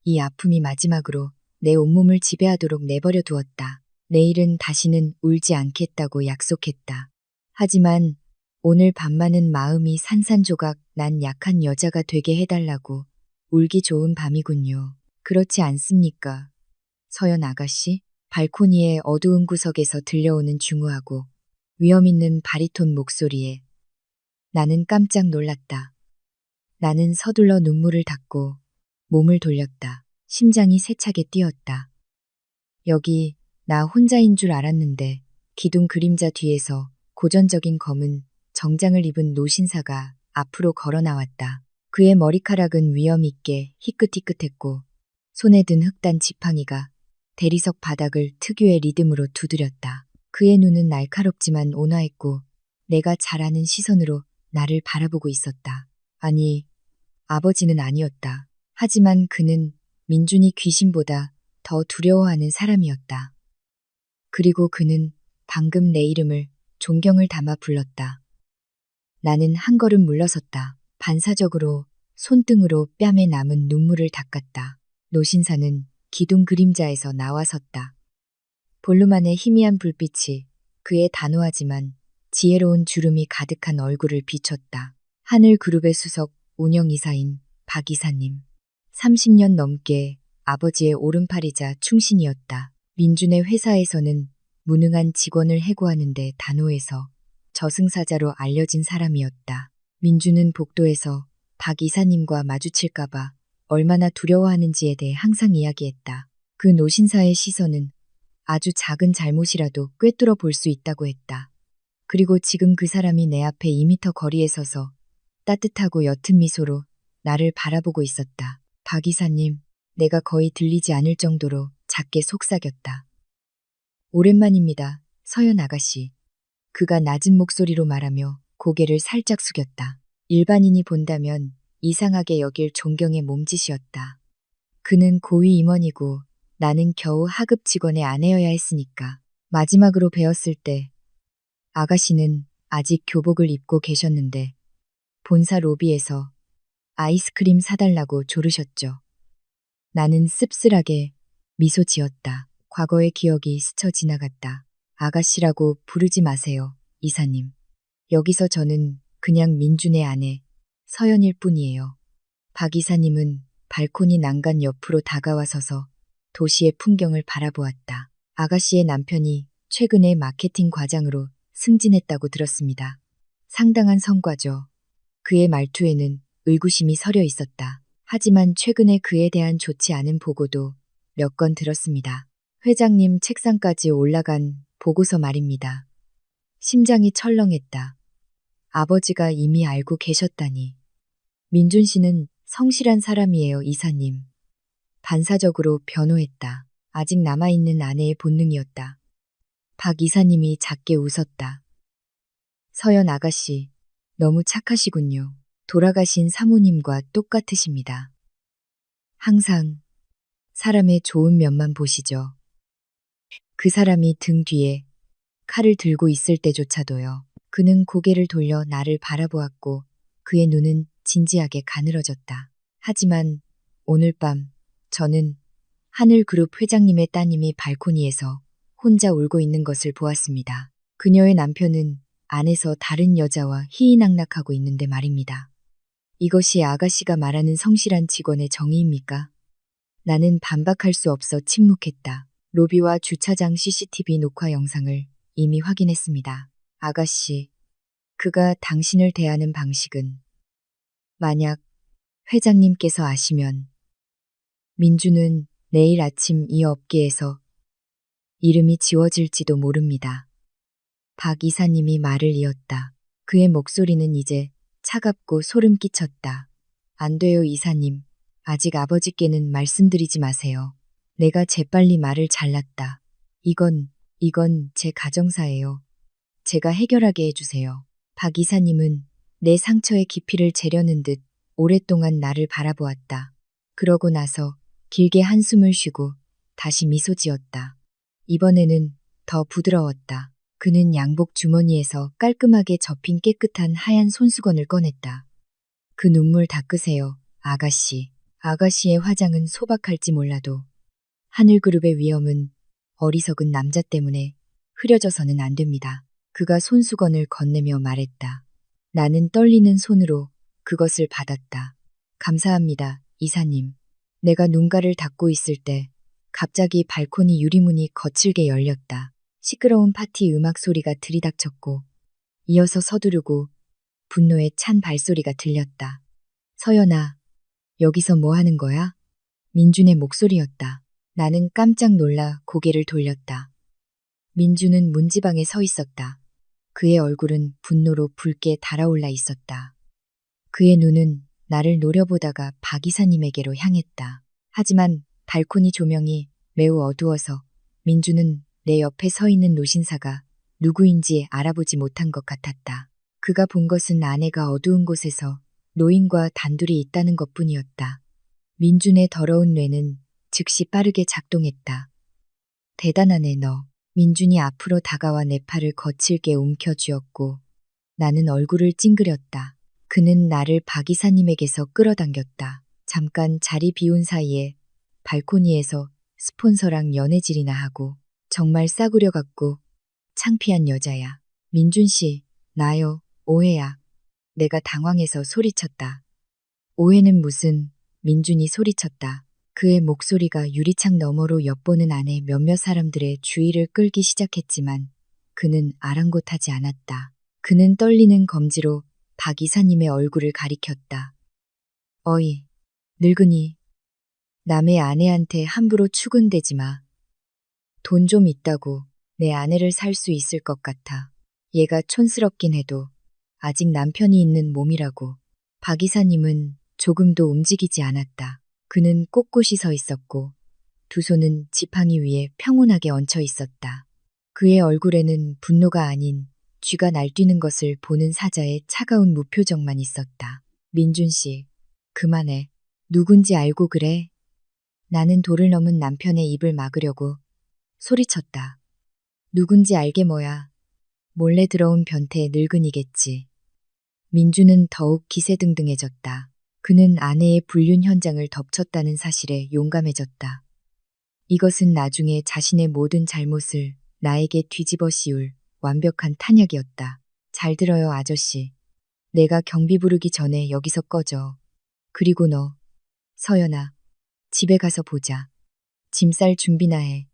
이 아픔이 마지막으로 내 온몸을 지배하도록 내버려 두었다. 내일은 다시는 울지 않겠다고 약속했다. 하지만 오늘 밤만은 마음이 산산조각 난 약한 여자가 되게 해달라고 울기 좋은 밤이군요. 그렇지 않습니까? 서연 아가씨? 발코니의 어두운 구석에서 들려오는 중후하고 위험 있는 바리톤 목소리에 나는 깜짝 놀랐다. 나는 서둘러 눈물을 닦고 몸을 돌렸다. 심장이 세차게 뛰었다. 여기 나 혼자인 줄 알았는데 기둥 그림자 뒤에서 고전적인 검은 정장을 입은 노신사가 앞으로 걸어 나왔다. 그의 머리카락은 위험 있게 희끗희끗했고 손에 든 흑단 지팡이가 대리석 바닥을 특유의 리듬으로 두드렸다. 그의 눈은 날카롭지만 온화했고 내가 잘 아는 시선으로 나를 바라보고 있었다. 아니, 아버지는 아니었다. 하지만 그는 민준이 귀신보다 더 두려워하는 사람이었다. 그리고 그는 방금 내 이름을 존경을 담아 불렀다. 나는 한 걸음 물러섰다. 반사적으로 손등으로 뺨에 남은 눈물을 닦았다. 노신사는 기둥 그림자에서 나와섰다. 볼륨 안의 희미한 불빛이 그의 단호하지만 지혜로운 주름이 가득한 얼굴을 비췄다. 하늘그룹의 수석 운영이사인 박 이사님. 30년 넘게 아버지의 오른팔이자 충신이었다. 민준의 회사에서는 무능한 직원을 해고하는 데 단호해서 저승사자로 알려진 사람이었다. 민준은 복도에서 박 이사님과 마주칠까봐 얼마나 두려워하는지에 대해 항상 이야기했다. 그 노신사의 시선은 아주 작은 잘못이라도 꿰뚫어 볼 수 있다고 했다. 그리고 지금 그 사람이 내 앞에 2미터 거리에 서서 따뜻하고 옅은 미소로 나를 바라보고 있었다. 박 이사님, 내가 거의 들리지 않을 정도로 작게 속삭였다. 오랜만입니다, 서연 아가씨. 그가 낮은 목소리로 말하며 고개를 살짝 숙였다. 일반인이 본다면 이상하게 여길 존경의 몸짓이었다. 그는 고위 임원이고 나는 겨우 하급 직원의 아내여야 했으니까. 마지막으로 뵈었을 때 아가씨는 아직 교복을 입고 계셨는데 본사 로비에서 아이스크림 사달라고 조르셨죠. 나는 씁쓸하게 미소 지었다. 과거의 기억이 스쳐 지나갔다. 아가씨라고 부르지 마세요, 이사님. 여기서 저는 그냥 민준의 아내, 서연일 뿐이에요. 박 이사님은 발코니 난간 옆으로 다가와 서서 도시의 풍경을 바라보았다. 아가씨의 남편이 최근에 마케팅 과장으로 승진했다고 들었습니다. 상당한 성과죠. 그의 말투에는 의구심이 서려 있었다. 하지만 최근에 그에 대한 좋지 않은 보고도 몇 건 들었습니다. 회장님 책상까지 올라간 보고서 말입니다. 심장이 철렁했다. 아버지가 이미 알고 계셨다니. 민준 씨는 성실한 사람이에요, 이사님. 반사적으로 변호했다. 아직 남아있는 아내의 본능이었다. 박 이사님이 작게 웃었다. 서연 아가씨, 너무 착하시군요. 돌아가신 사모님과 똑같으십니다. 항상 사람의 좋은 면만 보시죠. 그 사람이 등 뒤에 칼을 들고 있을 때조차도요. 그는 고개를 돌려 나를 바라보았고 그의 눈은 진지하게 가늘어졌다. 하지만 오늘 밤 저는 하늘그룹 회장님의 따님이 발코니에서 혼자 울고 있는 것을 보았습니다. 그녀의 남편은 안에서 다른 여자와 희희낙낙하고 있는데 말입니다. 이것이 아가씨가 말하는 성실한 직원의 정의입니까? 나는 반박할 수 없어 침묵했다. 로비와 주차장 CCTV 녹화 영상을 이미 확인했습니다. 아가씨, 그가 당신을 대하는 방식은 만약 회장님께서 아시면 민주는 내일 아침 이 업계에서 이름이 지워질지도 모릅니다. 박 이사님이 말을 이었다. 그의 목소리는 이제 차갑고 소름 끼쳤다. 안 돼요, 이사님. 아직 아버지께는 말씀드리지 마세요. 내가 재빨리 말을 잘랐다. 이건 제 가정사예요. 제가 해결하게 해주세요. 박 이사님은 내 상처의 깊이를 재려는 듯 오랫동안 나를 바라보았다. 그러고 나서 길게 한숨을 쉬고 다시 미소 지었다. 이번에는 더 부드러웠다. 그는 양복 주머니에서 깔끔하게 접힌 깨끗한 하얀 손수건을 꺼냈다. 그 눈물 닦으세요, 아가씨. 아가씨의 화장은 소박할지 몰라도 하늘그룹의 위험은 어리석은 남자 때문에 흐려져서는 안 됩니다. 그가 손수건을 건네며 말했다. 나는 떨리는 손으로 그것을 받았다. 감사합니다, 이사님. 내가 눈가를 닫고 있을 때 갑자기 발코니 유리문이 거칠게 열렸다. 시끄러운 파티 음악 소리가 들이닥쳤고 이어서 서두르고 분노에 찬 발소리가 들렸다. 서연아, 여기서 뭐 하는 거야? 민준의 목소리였다. 나는 깜짝 놀라 고개를 돌렸다. 민준은 문지방에 서 있었다. 그의 얼굴은 분노로 붉게 달아올라 있었다. 그의 눈은 나를 노려보다가 박 이사님에게로 향했다. 하지만 발코니 조명이 매우 어두워서 민준은 내 옆에 서 있는 노신사가 누구인지 알아보지 못한 것 같았다. 그가 본 것은 아내가 어두운 곳에서 노인과 단둘이 있다는 것뿐이었다. 민준의 더러운 뇌는 즉시 빠르게 작동했다. 대단하네 너. 민준이 앞으로 다가와 내 팔을 거칠게 움켜쥐었고 나는 얼굴을 찡그렸다. 그는 나를 박 이사님에게서 끌어당겼다. 잠깐 자리 비운 사이에 발코니에서 스폰서랑 연애질이나 하고 정말 싸구려 같고 창피한 여자야. 민준 씨, 나요, 오해야. 내가 당황해서 소리쳤다. 오해는 무슨, 민준이 소리쳤다. 그의 목소리가 유리창 너머로 엿보는 안에 몇몇 사람들의 주의를 끌기 시작했지만 그는 아랑곳하지 않았다. 그는 떨리는 검지로 박 이사님의 얼굴을 가리켰다. 어이, 늙은이. 남의 아내한테 함부로 추근대지 마. 돈 좀 있다고 내 아내를 살 수 있을 것 같아. 얘가 촌스럽긴 해도 아직 남편이 있는 몸이라고. 박 이사님은 조금도 움직이지 않았다. 그는 꼿꼿이 서 있었고 두 손은 지팡이 위에 평온하게 얹혀 있었다. 그의 얼굴에는 분노가 아닌 쥐가 날뛰는 것을 보는 사자의 차가운 무표정만 있었다. 민준 씨, 그만해. 누군지 알고 그래? 나는 도를 넘은 남편의 입을 막으려고 소리쳤다. 누군지 알게 뭐야. 몰래 들어온 변태 늙은이겠지. 민준은 더욱 기세등등해졌다. 그는 아내의 불륜 현장을 덮쳤다는 사실에 용감해졌다. 이것은 나중에 자신의 모든 잘못을 나에게 뒤집어 씌울 완벽한 탄약이었다. 잘 들어요, 아저씨. 내가 경비 부르기 전에 여기서 꺼져. 그리고 너, 서연아, 집에 가서 보자. 짐 쌀 준비나 해.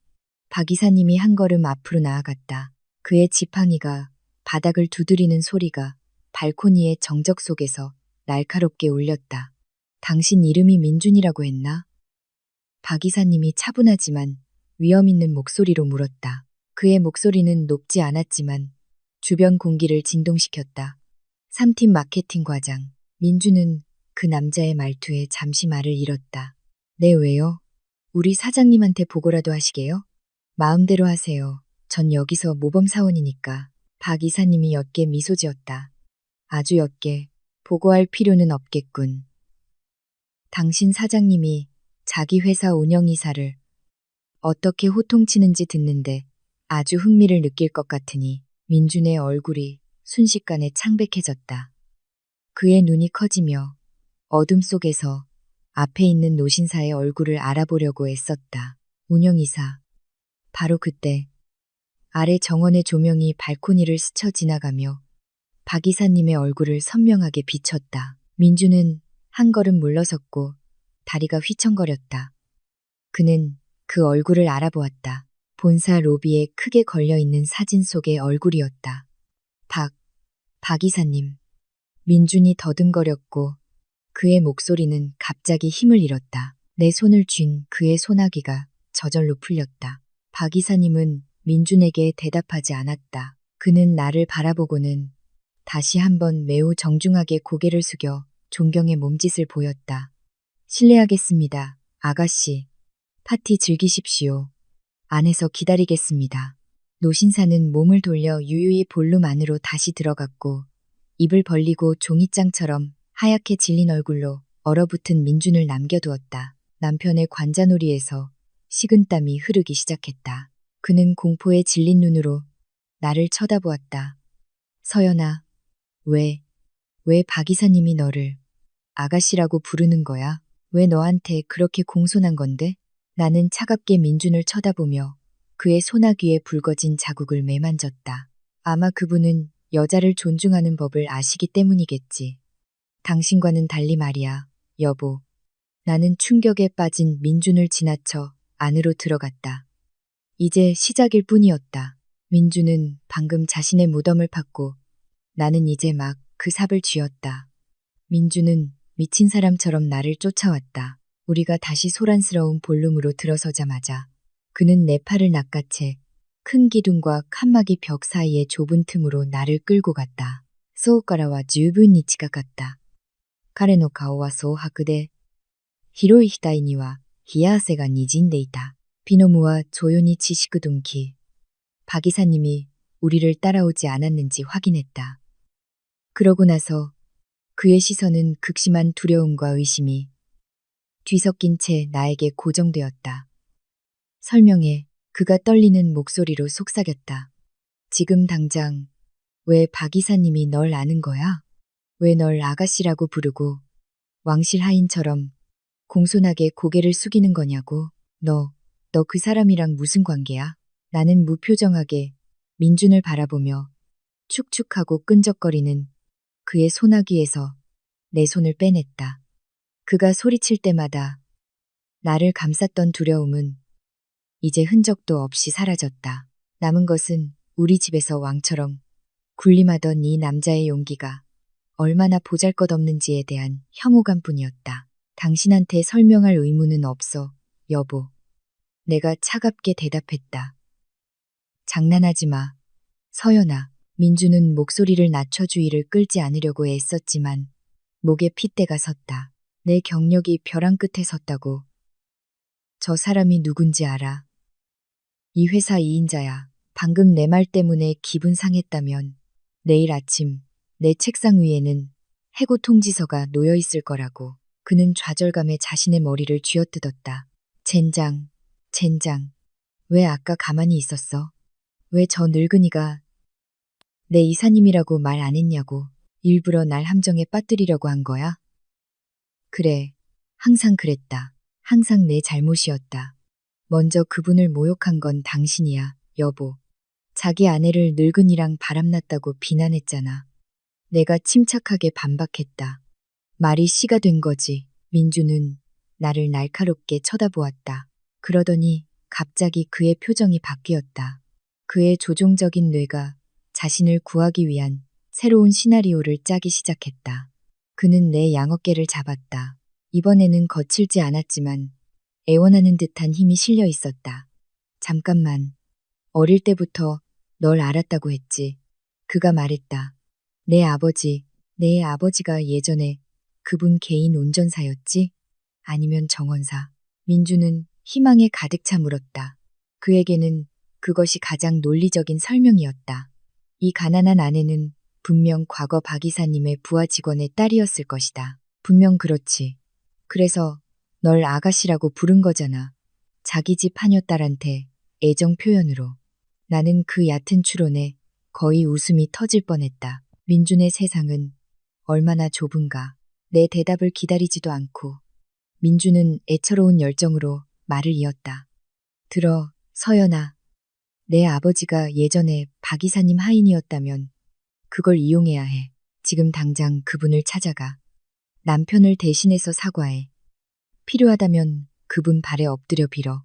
박 이사님이 한 걸음 앞으로 나아갔다. 그의 지팡이가 바닥을 두드리는 소리가 발코니의 정적 속에서 날카롭게 울렸다. 당신 이름이 민준이라고 했나? 박 이사님이 차분하지만 위험 있는 목소리로 물었다. 그의 목소리는 높지 않았지만 주변 공기를 진동시켰다. 3팀 마케팅 과장. 민주는 그 남자의 말투에 잠시 말을 잃었다. 네, 왜요? 우리 사장님한테 보고라도 하시게요? 마음대로 하세요. 전 여기서 모범 사원이니까. 박 이사님이 옅게 미소 지었다. 아주 옅게. 보고할 필요는 없겠군. 당신 사장님이 자기 회사 운영이사를 어떻게 호통치는지 듣는데 아주 흥미를 느낄 것 같으니 민준의 얼굴이 순식간에 창백해졌다. 그의 눈이 커지며 어둠 속에서 앞에 있는 노신사의 얼굴을 알아보려고 애썼다. 운영이사. 바로 그때 아래 정원의 조명이 발코니를 스쳐 지나가며 박 이사님의 얼굴을 선명하게 비췄다. 민주는 한 걸음 물러섰고 다리가 휘청거렸다. 그는 그 얼굴을 알아보았다. 본사 로비에 크게 걸려있는 사진 속의 얼굴이었다. 박 이사님. 민준이 더듬거렸고 그의 목소리는 갑자기 힘을 잃었다. 내 손을 쥔 그의 소나기가 저절로 풀렸다. 박 이사님은 민준에게 대답하지 않았다. 그는 나를 바라보고는 다시 한번 매우 정중하게 고개를 숙여 존경의 몸짓을 보였다. 실례하겠습니다, 아가씨. 파티 즐기십시오. 안에서 기다리겠습니다. 노신사는 몸을 돌려 유유히 볼룸 안으로 다시 들어갔고 입을 벌리고 종이장처럼 하얗게 질린 얼굴로 얼어붙은 민준을 남겨두었다. 남편의 관자놀이에서 식은땀이 흐르기 시작했다. 그는 공포에 질린 눈으로 나를 쳐다보았다. 서연아, 왜 박 이사님이 너를 아가씨라고 부르는 거야? 왜 너한테 그렇게 공손한 건데? 나는 차갑게 민준을 쳐다보며 그의 소나귀에 붉어진 자국을 매만졌다. 아마 그분은 여자를 존중하는 법을 아시기 때문이겠지. 당신과는 달리 말이야, 여보. 나는 충격에 빠진 민준을 지나쳐 안으로 들어갔다. 이제 시작일 뿐이었다. 민준은 방금 자신의 무덤을 팠고 나는 이제 막 그 삽을 쥐었다. 민준은 미친 사람처럼 나를 쫓아왔다. 우리가 다시 소란스러운 볼룸으로 들어서자마자 그는 내 팔을 낚아채 큰 기둥과 칸막이 벽 사이의 좁은 틈으로 나를 끌고 갔다. 소우카라와 주분히 치카갔다. 彼の顔は蒼白で、広い額には冷や汗がにじんでいた。 비노무와 조용히 지시끄둥 키. 박 이사님이 우리를 따라오지 않았는지 확인했다. 그러고 나서 그의 시선은 극심한 두려움과 의심이 뒤섞인 채 나에게 고정되었다. 설명해. 그가 떨리는 목소리로 속삭였다. 지금 당장 왜 박 이사님이 널 아는 거야? 왜 널 아가씨라고 부르고 왕실 하인처럼 공손하게 고개를 숙이는 거냐고. 너 그 사람이랑 무슨 관계야? 나는 무표정하게 민준을 바라보며 축축하고 끈적거리는 그의 소나귀에서 내 손을 빼냈다. 그가 소리칠 때마다 나를 감쌌던 두려움은 이제 흔적도 없이 사라졌다. 남은 것은 우리 집에서 왕처럼 군림하던 이 남자의 용기가 얼마나 보잘것없는지에 대한 혐오감뿐이었다. 당신한테 설명할 의무는 없어, 여보. 내가 차갑게 대답했다. 장난하지 마, 서연아. 민주는 목소리를 낮춰 주의를 끌지 않으려고 애썼지만 목에 핏대가 섰다. 내 경력이 벼랑 끝에 섰다고. 저 사람이 누군지 알아? 이 회사 2인자야. 방금 내 말 때문에 기분 상했다면 내일 아침 내 책상 위에는 해고 통지서가 놓여 있을 거라고. 그는 좌절감에 자신의 머리를 쥐어뜯었다. 젠장. 왜 아까 가만히 있었어? 왜 저 늙은이가 내 이사님이라고 말 안 했냐고. 일부러 날 함정에 빠뜨리려고 한 거야? 그래. 항상 그랬다. 항상 내 잘못이었다. 먼저 그분을 모욕한 건 당신이야, 여보. 자기 아내를 늙은이랑 바람났다고 비난했잖아. 내가 침착하게 반박했다. 말이 씨가 된 거지. 민주는 나를 날카롭게 쳐다보았다. 그러더니 갑자기 그의 표정이 바뀌었다. 그의 조종적인 뇌가 자신을 구하기 위한 새로운 시나리오를 짜기 시작했다. 그는 내 양어깨를 잡았다. 이번에는 거칠지 않았지만 애원하는 듯한 힘이 실려 있었다. 잠깐만. 어릴 때부터 널 알았다고 했지. 그가 말했다. 내 아버지가 예전에 그분 개인 운전사였지? 아니면 정원사. 민주는 희망에 가득 차 물었다. 그에게는 그것이 가장 논리적인 설명이었다. 이 가난한 아내는 분명 과거 박 이사님의 부하 직원의 딸이었을 것이다. 분명 그렇지. 그래서 널 아가씨라고 부른 거잖아. 자기 집 하녀딸한테 애정 표현으로. 나는 그 얕은 추론에 거의 웃음이 터질 뻔했다. 민준의 세상은 얼마나 좁은가. 내 대답을 기다리지도 않고 민준은 애처로운 열정으로 말을 이었다. 들어, 서연아. 내 아버지가 예전에 박 이사님 하인이었다면 그걸 이용해야 해. 지금 당장 그분을 찾아가. 남편을 대신해서 사과해. 필요하다면 그분 발에 엎드려 빌어.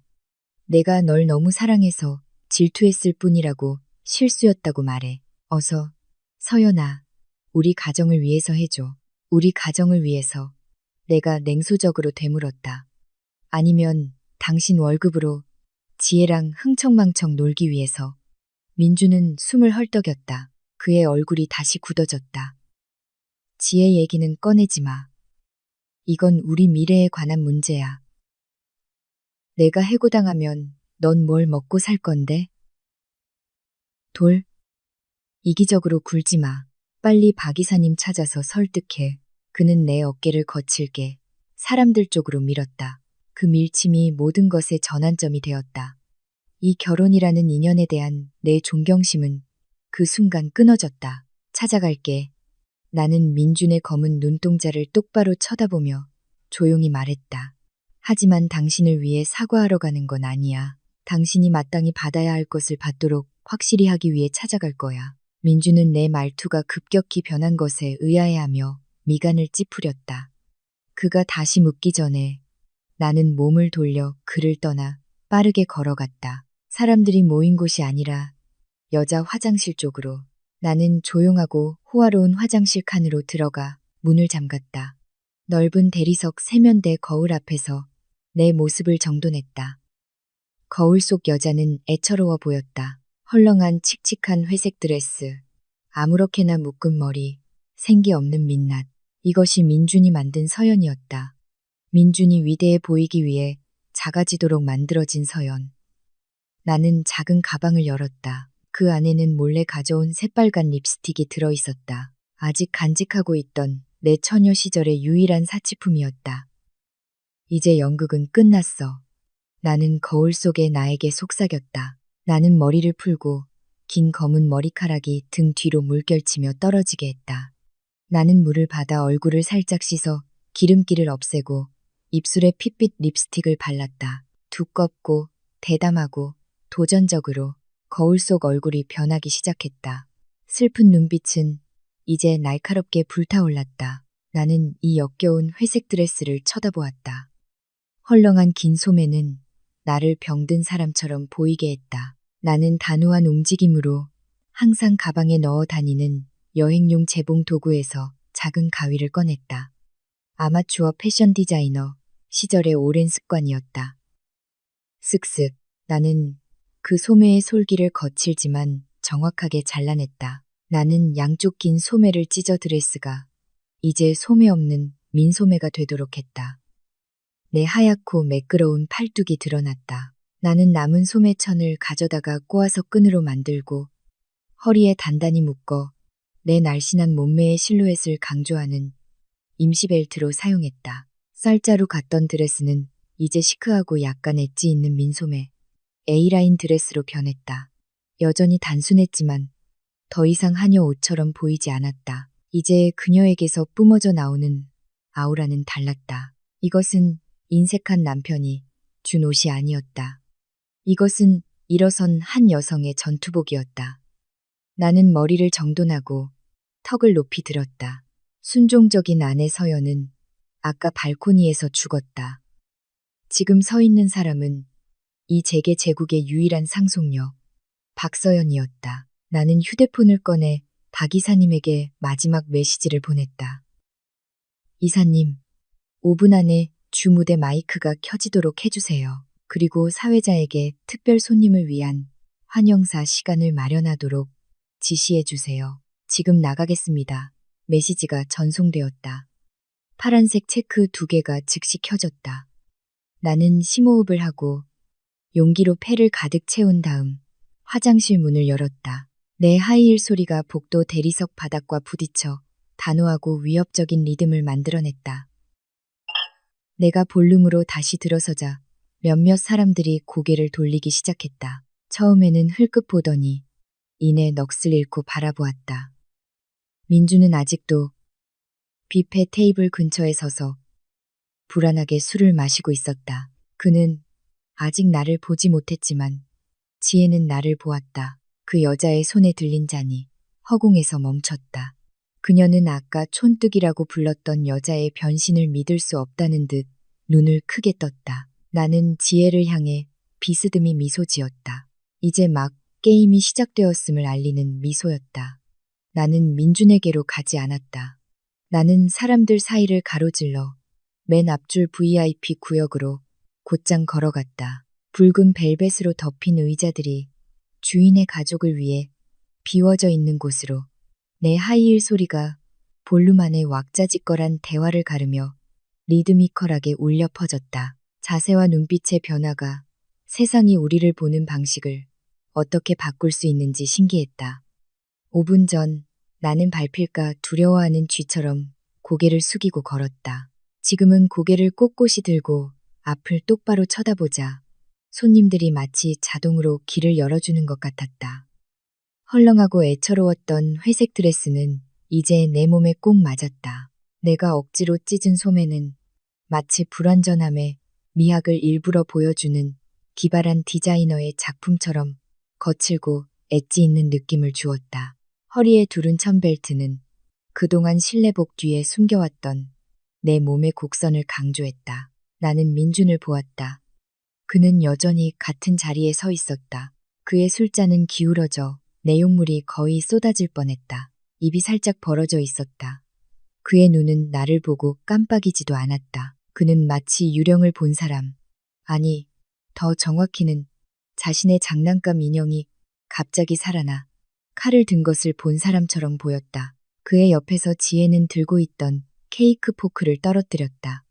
내가 널 너무 사랑해서 질투했을 뿐이라고 실수였다고 말해. 어서, 서연아. 우리 가정을 위해서 해줘. 우리 가정을 위해서. 내가 냉소적으로 되물었다. 아니면 당신 월급으로 지혜랑 흥청망청 놀기 위해서. 민주는 숨을 헐떡였다. 그의 얼굴이 다시 굳어졌다. 지혜 얘기는 꺼내지 마. 이건 우리 미래에 관한 문제야. 내가 해고당하면 넌 뭘 먹고 살 건데? 돌? 이기적으로 굴지 마. 빨리 박 이사님 찾아서 설득해. 그는 내 어깨를 거칠게 사람들 쪽으로 밀었다. 그 밀침이 모든 것의 전환점이 되었다. 이 결혼이라는 인연에 대한 내 존경심은 그 순간 끊어졌다. 찾아갈게. 나는 민준의 검은 눈동자를 똑바로 쳐다보며 조용히 말했다. 하지만 당신을 위해 사과하러 가는 건 아니야. 당신이 마땅히 받아야 할 것을 받도록 확실히 하기 위해 찾아갈 거야. 민주는 내 말투가 급격히 변한 것에 의아해하며 미간을 찌푸렸다. 그가 다시 묻기 전에 나는 몸을 돌려 그를 떠나 빠르게 걸어갔다. 사람들이 모인 곳이 아니라 여자 화장실 쪽으로. 나는 조용하고 호화로운 화장실 칸으로 들어가 문을 잠갔다. 넓은 대리석 세면대 거울 앞에서 내 모습을 정돈했다. 거울 속 여자는 애처로워 보였다. 헐렁한 칙칙한 회색 드레스, 아무렇게나 묶은 머리, 생기 없는 민낯. 이것이 민준이 만든 서연이었다. 민준이 위대해 보이기 위해 작아지도록 만들어진 서연. 나는 작은 가방을 열었다. 그 안에는 몰래 가져온 새빨간 립스틱이 들어있었다. 아직 간직하고 있던 내 처녀 시절의 유일한 사치품이었다. 이제 연극은 끝났어. 나는 거울 속에 나에게 속삭였다. 나는 머리를 풀고 긴 검은 머리카락이 등 뒤로 물결치며 떨어지게 했다. 나는 물을 받아 얼굴을 살짝 씻어 기름기를 없애고 입술에 핏빛 립스틱을 발랐다. 두껍고 대담하고 도전적으로 거울 속 얼굴이 변하기 시작했다. 슬픈 눈빛은 이제 날카롭게 불타올랐다. 나는 이 역겨운 회색 드레스를 쳐다보았다. 헐렁한 긴 소매는 나를 병든 사람처럼 보이게 했다. 나는 단호한 움직임으로 항상 가방에 넣어 다니는 여행용 재봉 도구에서 작은 가위를 꺼냈다. 아마추어 패션 디자이너 시절의 오랜 습관이었다. 쓱쓱. 나는 그 소매의 솔기를 거칠지만 정확하게 잘라냈다. 나는 양쪽 긴 소매를 찢어 드레스가 이제 소매 없는 민소매가 되도록 했다. 내 하얗고 매끄러운 팔뚝이 드러났다. 나는 남은 소매천을 가져다가 꼬아서 끈으로 만들고 허리에 단단히 묶어 내 날씬한 몸매의 실루엣을 강조하는 임시벨트로 사용했다. 쌀자루 같던 드레스는 이제 시크하고 약간 엣지 있는 민소매, A라인 드레스로 변했다. 여전히 단순했지만 더 이상 하녀 옷처럼 보이지 않았다. 이제 그녀에게서 뿜어져 나오는 아우라는 달랐다. 이것은 인색한 남편이 준 옷이 아니었다. 이것은 일어선 한 여성의 전투복이었다. 나는 머리를 정돈하고 턱을 높이 들었다. 순종적인 아내 서연은 아까 발코니에서 죽었다. 지금 서 있는 사람은 이 재계 제국의 유일한 상속녀, 박서연이었다. 나는 휴대폰을 꺼내 박 이사님에게 마지막 메시지를 보냈다. 이사님, 5분 안에 주무대 마이크가 켜지도록 해주세요. 그리고 사회자에게 특별 손님을 위한 환영사 시간을 마련하도록 지시해주세요. 지금 나가겠습니다. 메시지가 전송되었다. 파란색 체크 2개가 즉시 켜졌다. 나는 심호흡을 하고 용기로 폐를 가득 채운 다음 화장실 문을 열었다. 내 하이힐 소리가 복도 대리석 바닥과 부딪혀 단호하고 위협적인 리듬을 만들어냈다. 내가 볼륨으로 다시 들어서자 몇몇 사람들이 고개를 돌리기 시작했다. 처음에는 흘끗 보더니 이내 넋을 잃고 바라보았다. 민주는 아직도 뷔페 테이블 근처에 서서 불안하게 술을 마시고 있었다. 그는 아직 나를 보지 못했지만 지혜는 나를 보았다. 그 여자의 손에 들린 잔이 허공에서 멈췄다. 그녀는 아까 촌뜨기라고 불렀던 여자의 변신을 믿을 수 없다는 듯 눈을 크게 떴다. 나는 지혜를 향해 비스듬히 미소 지었다. 이제 막 게임이 시작되었음을 알리는 미소였다. 나는 민준에게로 가지 않았다. 나는 사람들 사이를 가로질러 맨 앞줄 VIP 구역으로 곧장 걸어갔다. 붉은 벨벳으로 덮인 의자들이 주인의 가족을 위해 비워져 있는 곳으로 내 하이힐 소리가 볼륨 안에 왁자지껄한 대화를 가르며 리드미컬하게 울려 퍼졌다. 자세와 눈빛의 변화가 세상이 우리를 보는 방식을 어떻게 바꿀 수 있는지 신기했다. 5분 전 나는 밟힐까 두려워하는 쥐처럼 고개를 숙이고 걸었다. 지금은 고개를 꼿꼿이 들고 앞을 똑바로 쳐다보자 손님들이 마치 자동으로 길을 열어주는 것 같았다. 헐렁하고 애처로웠던 회색 드레스는 이제 내 몸에 꼭 맞았다. 내가 억지로 찢은 소매는 마치 불완전함의 미학을 일부러 보여주는 기발한 디자이너의 작품처럼 거칠고 엣지 있는 느낌을 주었다. 허리에 두른 천벨트는 그동안 실내복 뒤에 숨겨왔던 내 몸의 곡선을 강조했다. 나는 민준을 보았다. 그는 여전히 같은 자리에 서 있었다. 그의 술잔은 기울어져 내용물이 거의 쏟아질 뻔했다. 입이 살짝 벌어져 있었다. 그의 눈은 나를 보고 깜빡이지도 않았다. 그는 마치 유령을 본 사람, 아니, 더 정확히는 자신의 장난감 인형이 갑자기 살아나 칼을 든 것을 본 사람처럼 보였다. 그의 옆에서 지혜는 들고 있던 케이크 포크를 떨어뜨렸다.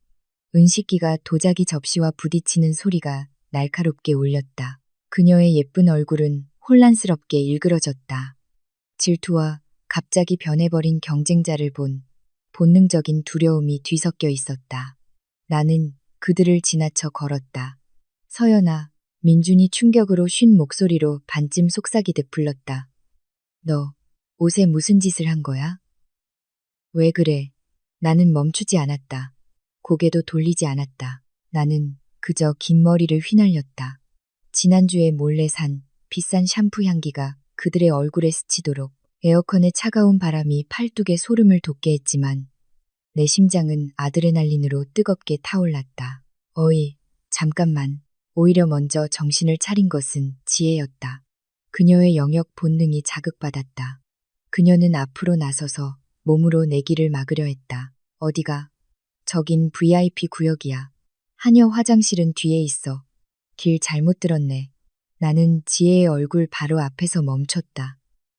은식기가 도자기 접시와 부딪히는 소리가 날카롭게 울렸다. 그녀의 예쁜 얼굴은 혼란스럽게 일그러졌다. 질투와 갑자기 변해버린 경쟁자를 본 본능적인 두려움이 뒤섞여 있었다. 나는 그들을 지나쳐 걸었다. 서연아, 민준이 충격으로 쉰 목소리로 반쯤 속삭이듯 불렀다. 너 옷에 무슨 짓을 한 거야? 왜 그래? 나는 멈추지 않았다. 고개도 돌리지 않았다. 나는 그저 긴 머리를 휘날렸다. 지난주에 몰래 산 비싼 샴푸 향기가 그들의 얼굴에 스치도록 에어컨의 차가운 바람이 팔뚝에 소름을 돋게 했지만 내 심장은 아드레날린으로 뜨겁게 타올랐다. 어이, 잠깐만. 오히려 먼저 정신을 차린 것은 지혜였다. 그녀의 영역 본능이 자극받았다. 그녀는 앞으로 나서서 몸으로 내 길을 막으려 했다. 어디가? 저긴 VIP 구역이야. 하녀 화장실은 뒤에 있어. 길 잘못 들었네. 나는 지혜의 얼굴 바로 앞에서 멈췄다.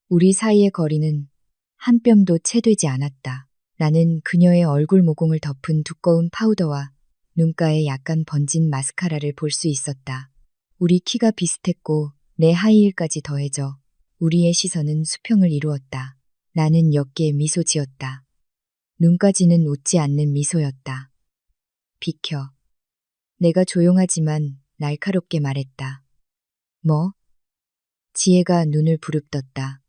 우리 사이의 거리는 한 뼘도 채 되지 않았다. 나는 그녀의 얼굴 모공을 덮은 두꺼운 파우더와 눈가에 약간 번진 마스카라를 볼 수 있었다. 우리 키가 비슷했고 내 하이힐까지 더해져 우리의 시선은 수평을 이루었다. 나는 옅게 미소 지었다. 눈까지는 웃지 않는 미소였다. 비켜. 내가 조용하지만 날카롭게 말했다. 뭐? 지혜가 눈을 부릅떴다.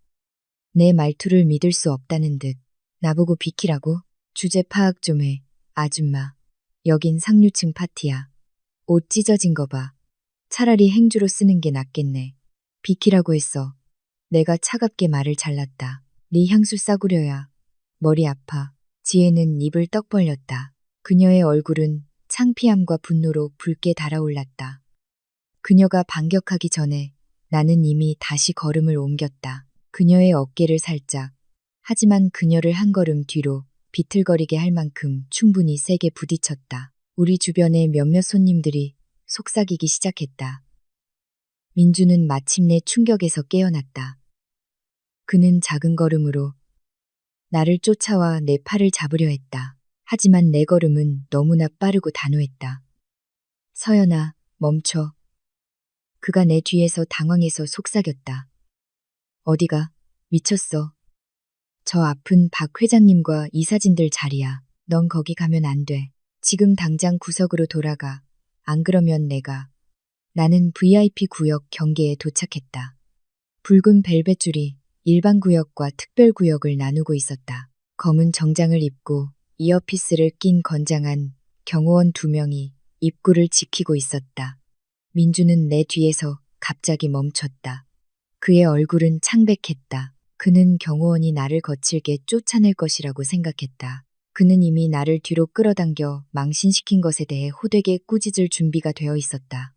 내 말투를 믿을 수 없다는 듯. 나보고 비키라고? 주제 파악 좀 해, 아줌마. 여긴 상류층 파티야. 옷 찢어진 거 봐. 차라리 행주로 쓰는 게 낫겠네. 비키라고 했어. 내가 차갑게 말을 잘랐다. 네 향수 싸구려야. 머리 아파. 지혜는 입을 떡 벌렸다. 그녀의 얼굴은 창피함과 분노로 붉게 달아올랐다. 그녀가 반격하기 전에 나는 이미 다시 걸음을 옮겼다. 그녀의 어깨를 살짝, 하지만 그녀를 한 걸음 뒤로 비틀거리게 할 만큼 충분히 세게 부딪혔다. 우리 주변의 몇몇 손님들이 속삭이기 시작했다. 민주는 마침내 충격에서 깨어났다. 그는 작은 걸음으로 나를 쫓아와 내 팔을 잡으려 했다. 하지만 내 걸음은 너무나 빠르고 단호했다. 서연아, 멈춰. 그가 내 뒤에서 당황해서 속삭였다. 어디가? 미쳤어. 저 앞은 박 회장님과 이사진들 자리야. 넌 거기 가면 안 돼. 지금 당장 구석으로 돌아가. 안 그러면 나는 VIP 구역 경계에 도착했다. 붉은 벨벳 줄이 일반 구역과 특별 구역을 나누고 있었다. 검은 정장을 입고 이어피스를 낀 건장한 경호원 2명이 입구를 지키고 있었다. 민주는 내 뒤에서 갑자기 멈췄다. 그의 얼굴은 창백했다. 그는 경호원이 나를 거칠게 쫓아낼 것이라고 생각했다. 그는 이미 나를 뒤로 끌어당겨 망신시킨 것에 대해 호되게 꾸짖을 준비가 되어 있었다.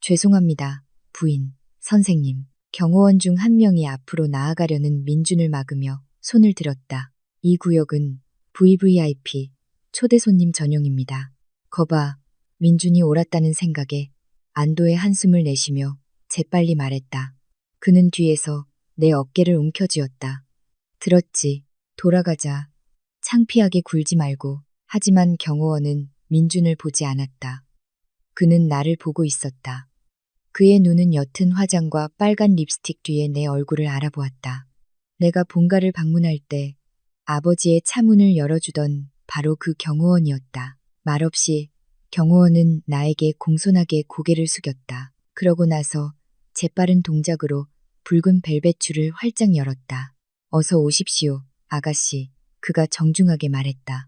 죄송합니다, 부인, 선생님. 경호원 중 한 명이 앞으로 나아가려는 민준을 막으며 손을 들었다. 이 구역은 VVIP, 초대 손님 전용입니다. 거봐, 민준이 옳았다는 생각에 안도의 한숨을 내쉬며 재빨리 말했다. 그는 뒤에서 내 어깨를 움켜쥐었다. 들었지, 돌아가자. 창피하게 굴지 말고. 하지만 경호원은 민준을 보지 않았다. 그는 나를 보고 있었다. 그의 눈은 옅은 화장과 빨간 립스틱 뒤에 내 얼굴을 알아보았다. 내가 본가를 방문할 때 아버지의 차문을 열어주던 바로 그 경호원이었다. 말없이 경호원은 나에게 공손하게 고개를 숙였다. 그러고 나서 재빠른 동작으로 붉은 벨벳 줄을 활짝 열었다. 어서 오십시오, 아가씨. 그가 정중하게 말했다.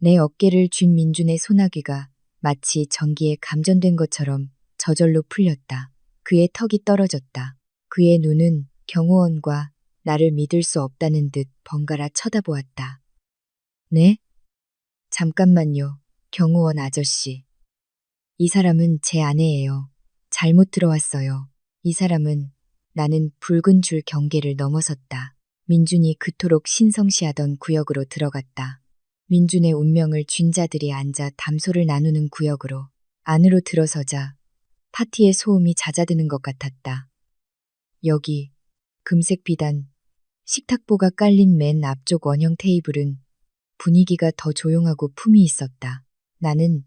내 어깨를 쥔 민준의 소나기가 마치 전기에 감전된 것처럼 저절로 풀렸다. 그의 턱이 떨어졌다. 그의 눈은 경호원과 나를 믿을 수 없다는 듯 번갈아 쳐다보았다. 네? 잠깐만요, 경호원 아저씨. 이 사람은 제 아내예요. 잘못 들어왔어요. 이 사람은 나는 붉은 줄 경계를 넘어섰다. 민준이 그토록 신성시하던 구역으로 들어갔다. 민준의 운명을 쥔 자들이 앉아 담소를 나누는 구역으로 안으로 들어서자 파티의 소음이 잦아드는 것 같았다. 여기 금색 비단, 식탁보가 깔린 맨 앞쪽 원형 테이블은 분위기가 더 조용하고 품이 있었다. 나는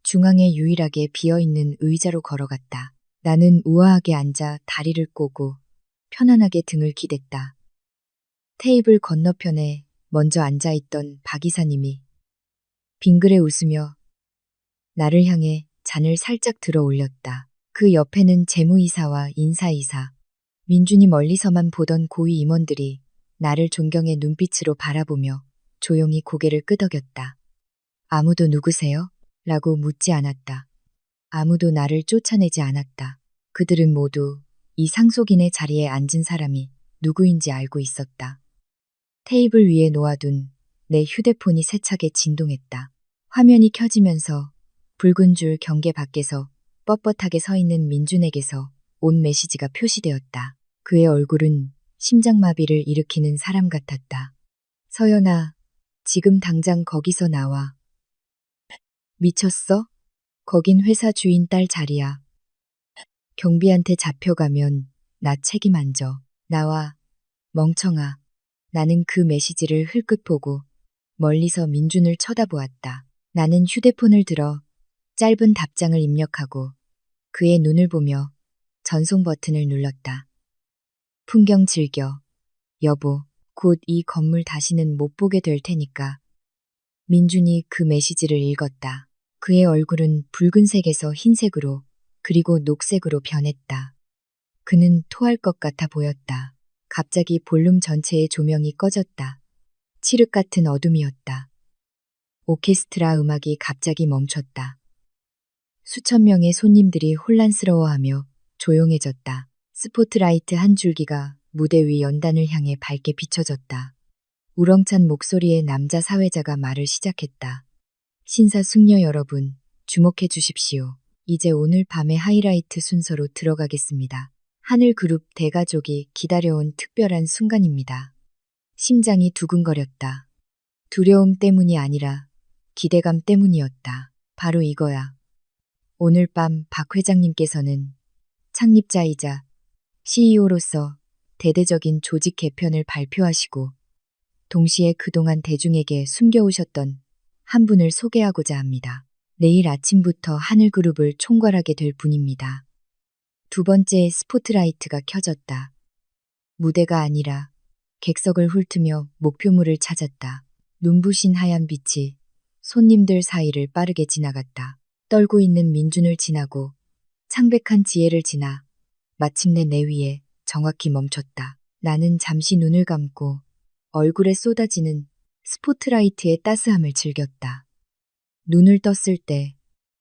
중앙에 유일하게 비어있는 의자로 걸어갔다. 나는 우아하게 앉아 다리를 꼬고 편안하게 등을 기댔다. 테이블 건너편에 먼저 앉아있던 박 이사님이 빙그레 웃으며 나를 향해 잔을 살짝 들어 올렸다. 그 옆에는 재무이사와 인사이사, 민준이 멀리서만 보던 고위 임원들이 나를 존경의 눈빛으로 바라보며 조용히 고개를 끄덕였다. 아무도 누구세요? 라고 묻지 않았다. 아무도 나를 쫓아내지 않았다. 그들은 모두 이 상속인의 자리에 앉은 사람이 누구인지 알고 있었다. 테이블 위에 놓아둔 내 휴대폰이 세차게 진동했다. 화면이 켜지면서 붉은 줄 경계 밖에서 뻣뻣하게 서 있는 민준에게서 온 메시지가 표시되었다. 그의 얼굴은 심장마비를 일으키는 사람 같았다. 서연아, 지금 당장 거기서 나와. 미쳤어? 거긴 회사 주인 딸 자리야. 경비한테 잡혀가면 나 책임 안 져. 나와, 멍청아. 나는 그 메시지를 흘끗 보고 멀리서 민준을 쳐다보았다. 나는 휴대폰을 들어 짧은 답장을 입력하고 그의 눈을 보며 전송 버튼을 눌렀다. 풍경 즐겨. 여보, 곧 이 건물 다시는 못 보게 될 테니까. 민준이 그 메시지를 읽었다. 그의 얼굴은 붉은색에서 흰색으로 그리고 녹색으로 변했다. 그는 토할 것 같아 보였다. 갑자기 볼륨 전체의 조명이 꺼졌다. 칠흑 같은 어둠이었다. 오케스트라 음악이 갑자기 멈췄다. 수천 명의 손님들이 혼란스러워하며 조용해졌다. 스포트라이트 한 줄기가 무대 위 연단을 향해 밝게 비춰졌다. 우렁찬 목소리의 남자 사회자가 말을 시작했다. 신사숙녀 여러분, 주목해 주십시오. 이제 오늘 밤의 하이라이트 순서로 들어가겠습니다. 하늘그룹 대가족이 기다려온 특별한 순간입니다. 심장이 두근거렸다. 두려움 때문이 아니라 기대감 때문이었다. 바로 이거야. 오늘 밤 박 회장님께서는 창립자이자 CEO로서 대대적인 조직 개편을 발표하시고 동시에 그동안 대중에게 숨겨오셨던 한 분을 소개하고자 합니다. 내일 아침부터 하늘그룹을 총괄하게 될 분입니다. 두 번째 스포트라이트가 켜졌다. 무대가 아니라 객석을 훑으며 목표물을 찾았다. 눈부신 하얀 빛이 손님들 사이를 빠르게 지나갔다. 떨고 있는 민준을 지나고 창백한 지혜를 지나 마침내 내 위에 정확히 멈췄다. 나는 잠시 눈을 감고 얼굴에 쏟아지는 스포트라이트의 따스함을 즐겼다. 눈을 떴을 때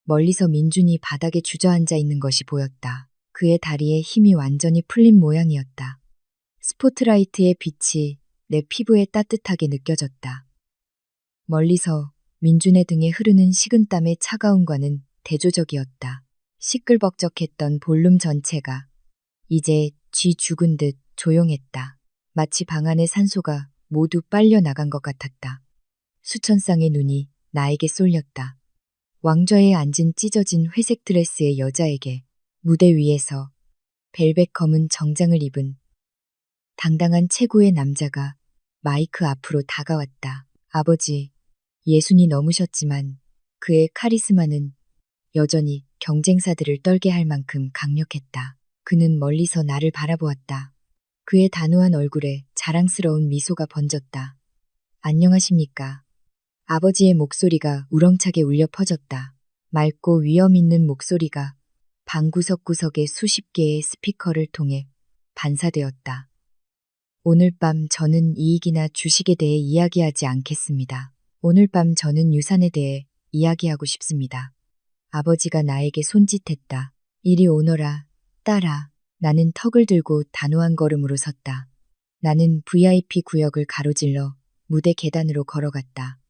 멀리서 민준이 바닥에 주저앉아 있는 것이 보였다. 그의 다리에 힘이 완전히 풀린 모양이었다. 스포트라이트의 빛이 내 피부에 따뜻하게 느껴졌다. 멀리서 민준의 등에 흐르는 식은땀의 차가움과는 대조적이었다. 시끌벅적했던 볼룸 전체가 이제 쥐 죽은 듯 조용했다. 마치 방 안의 산소가 모두 빨려 나간 것 같았다. 수천 쌍의 눈이 나에게 쏠렸다. 왕좌에 앉은 찢어진 회색 드레스의 여자에게 무대 위에서 벨벳 검은 정장을 입은 당당한 최고의 남자가 마이크 앞으로 다가왔다. 아버지, 예순이 넘으셨지만 그의 카리스마는 여전히 경쟁사들을 떨게 할 만큼 강력했다. 그는 멀리서 나를 바라보았다. 그의 단호한 얼굴에 자랑스러운 미소가 번졌다. 안녕하십니까. 아버지의 목소리가 우렁차게 울려 퍼졌다. 맑고 위험 있는 목소리가 방 구석구석의 수십 개의 스피커를 통해 반사되었다. 오늘 밤 저는 이익이나 주식에 대해 이야기하지 않겠습니다. 오늘 밤 저는 유산에 대해 이야기하고 싶습니다. 아버지가 나에게 손짓했다. 이리 오너라, 딸아. 나는 턱을 들고 단호한 걸음으로 섰다. 나는 VIP 구역을 가로질러 무대 계단으로 걸어갔다.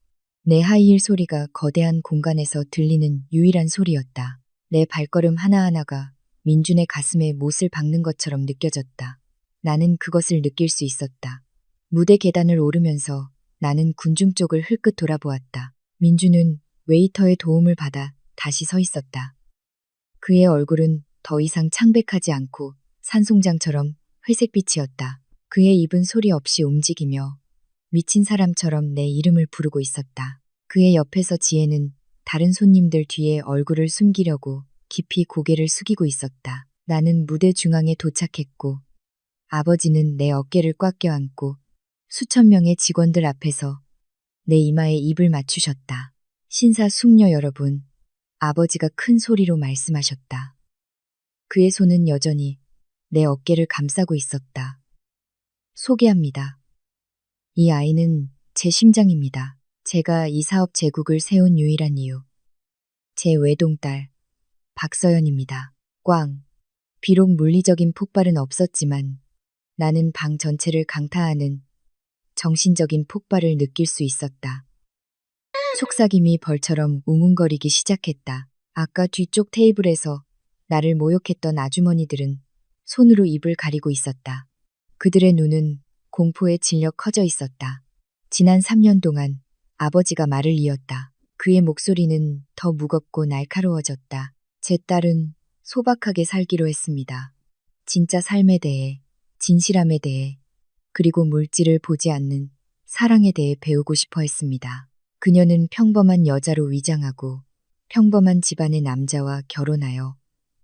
내 하이힐 소리가 거대한 공간에서 들리는 유일한 소리였다. 내 발걸음 하나하나가 민준의 가슴에 못을 박는 것처럼 느껴졌다. 나는 그것을 느낄 수 있었다. 무대 계단을 오르면서 나는 군중 쪽을 흘끗 돌아보았다. 민준은 웨이터의 도움을 받아 다시 서 있었다. 그의 얼굴은 더 이상 창백하지 않고 산송장처럼 회색빛이었다. 그의 입은 소리 없이 움직이며 미친 사람처럼 내 이름을 부르고 있었다. 그의 옆에서 지혜는 다른 손님들 뒤에 얼굴을 숨기려고 깊이 고개를 숙이고 있었다. 나는 무대 중앙에 도착했고 아버지는 내 어깨를 꽉 껴안고 수천 명의 직원들 앞에서 내 이마에 입을 맞추셨다. 신사숙녀 여러분, 아버지가 큰 소리로 말씀하셨다. 그의 손은 여전히 내 어깨를 감싸고 있었다. 소개합니다. 이 아이는 제 심장입니다. 제가 이 사업 제국을 세운 유일한 이유. 제 외동딸, 박서연입니다. 꽝. 비록 물리적인 폭발은 없었지만 나는 방 전체를 강타하는 정신적인 폭발을 느낄 수 있었다. 속삭임이 벌처럼 웅웅거리기 시작했다. 아까 뒤쪽 테이블에서 나를 모욕했던 아주머니들은 손으로 입을 가리고 있었다. 그들의 눈은 공포에 질려 커져 있었다. 지난 3년 동안 아버지가 말을 이었다. 그의 목소리는 더 무겁고 날카로워졌다. 제 딸은 소박하게 살기로 했습니다. 진짜 삶에 대해, 진실함에 대해, 그리고 물질을 보지 않는 사랑에 대해 배우고 싶어 했습니다. 그녀는 평범한 여자로 위장하고 평범한 집안의 남자와 결혼하여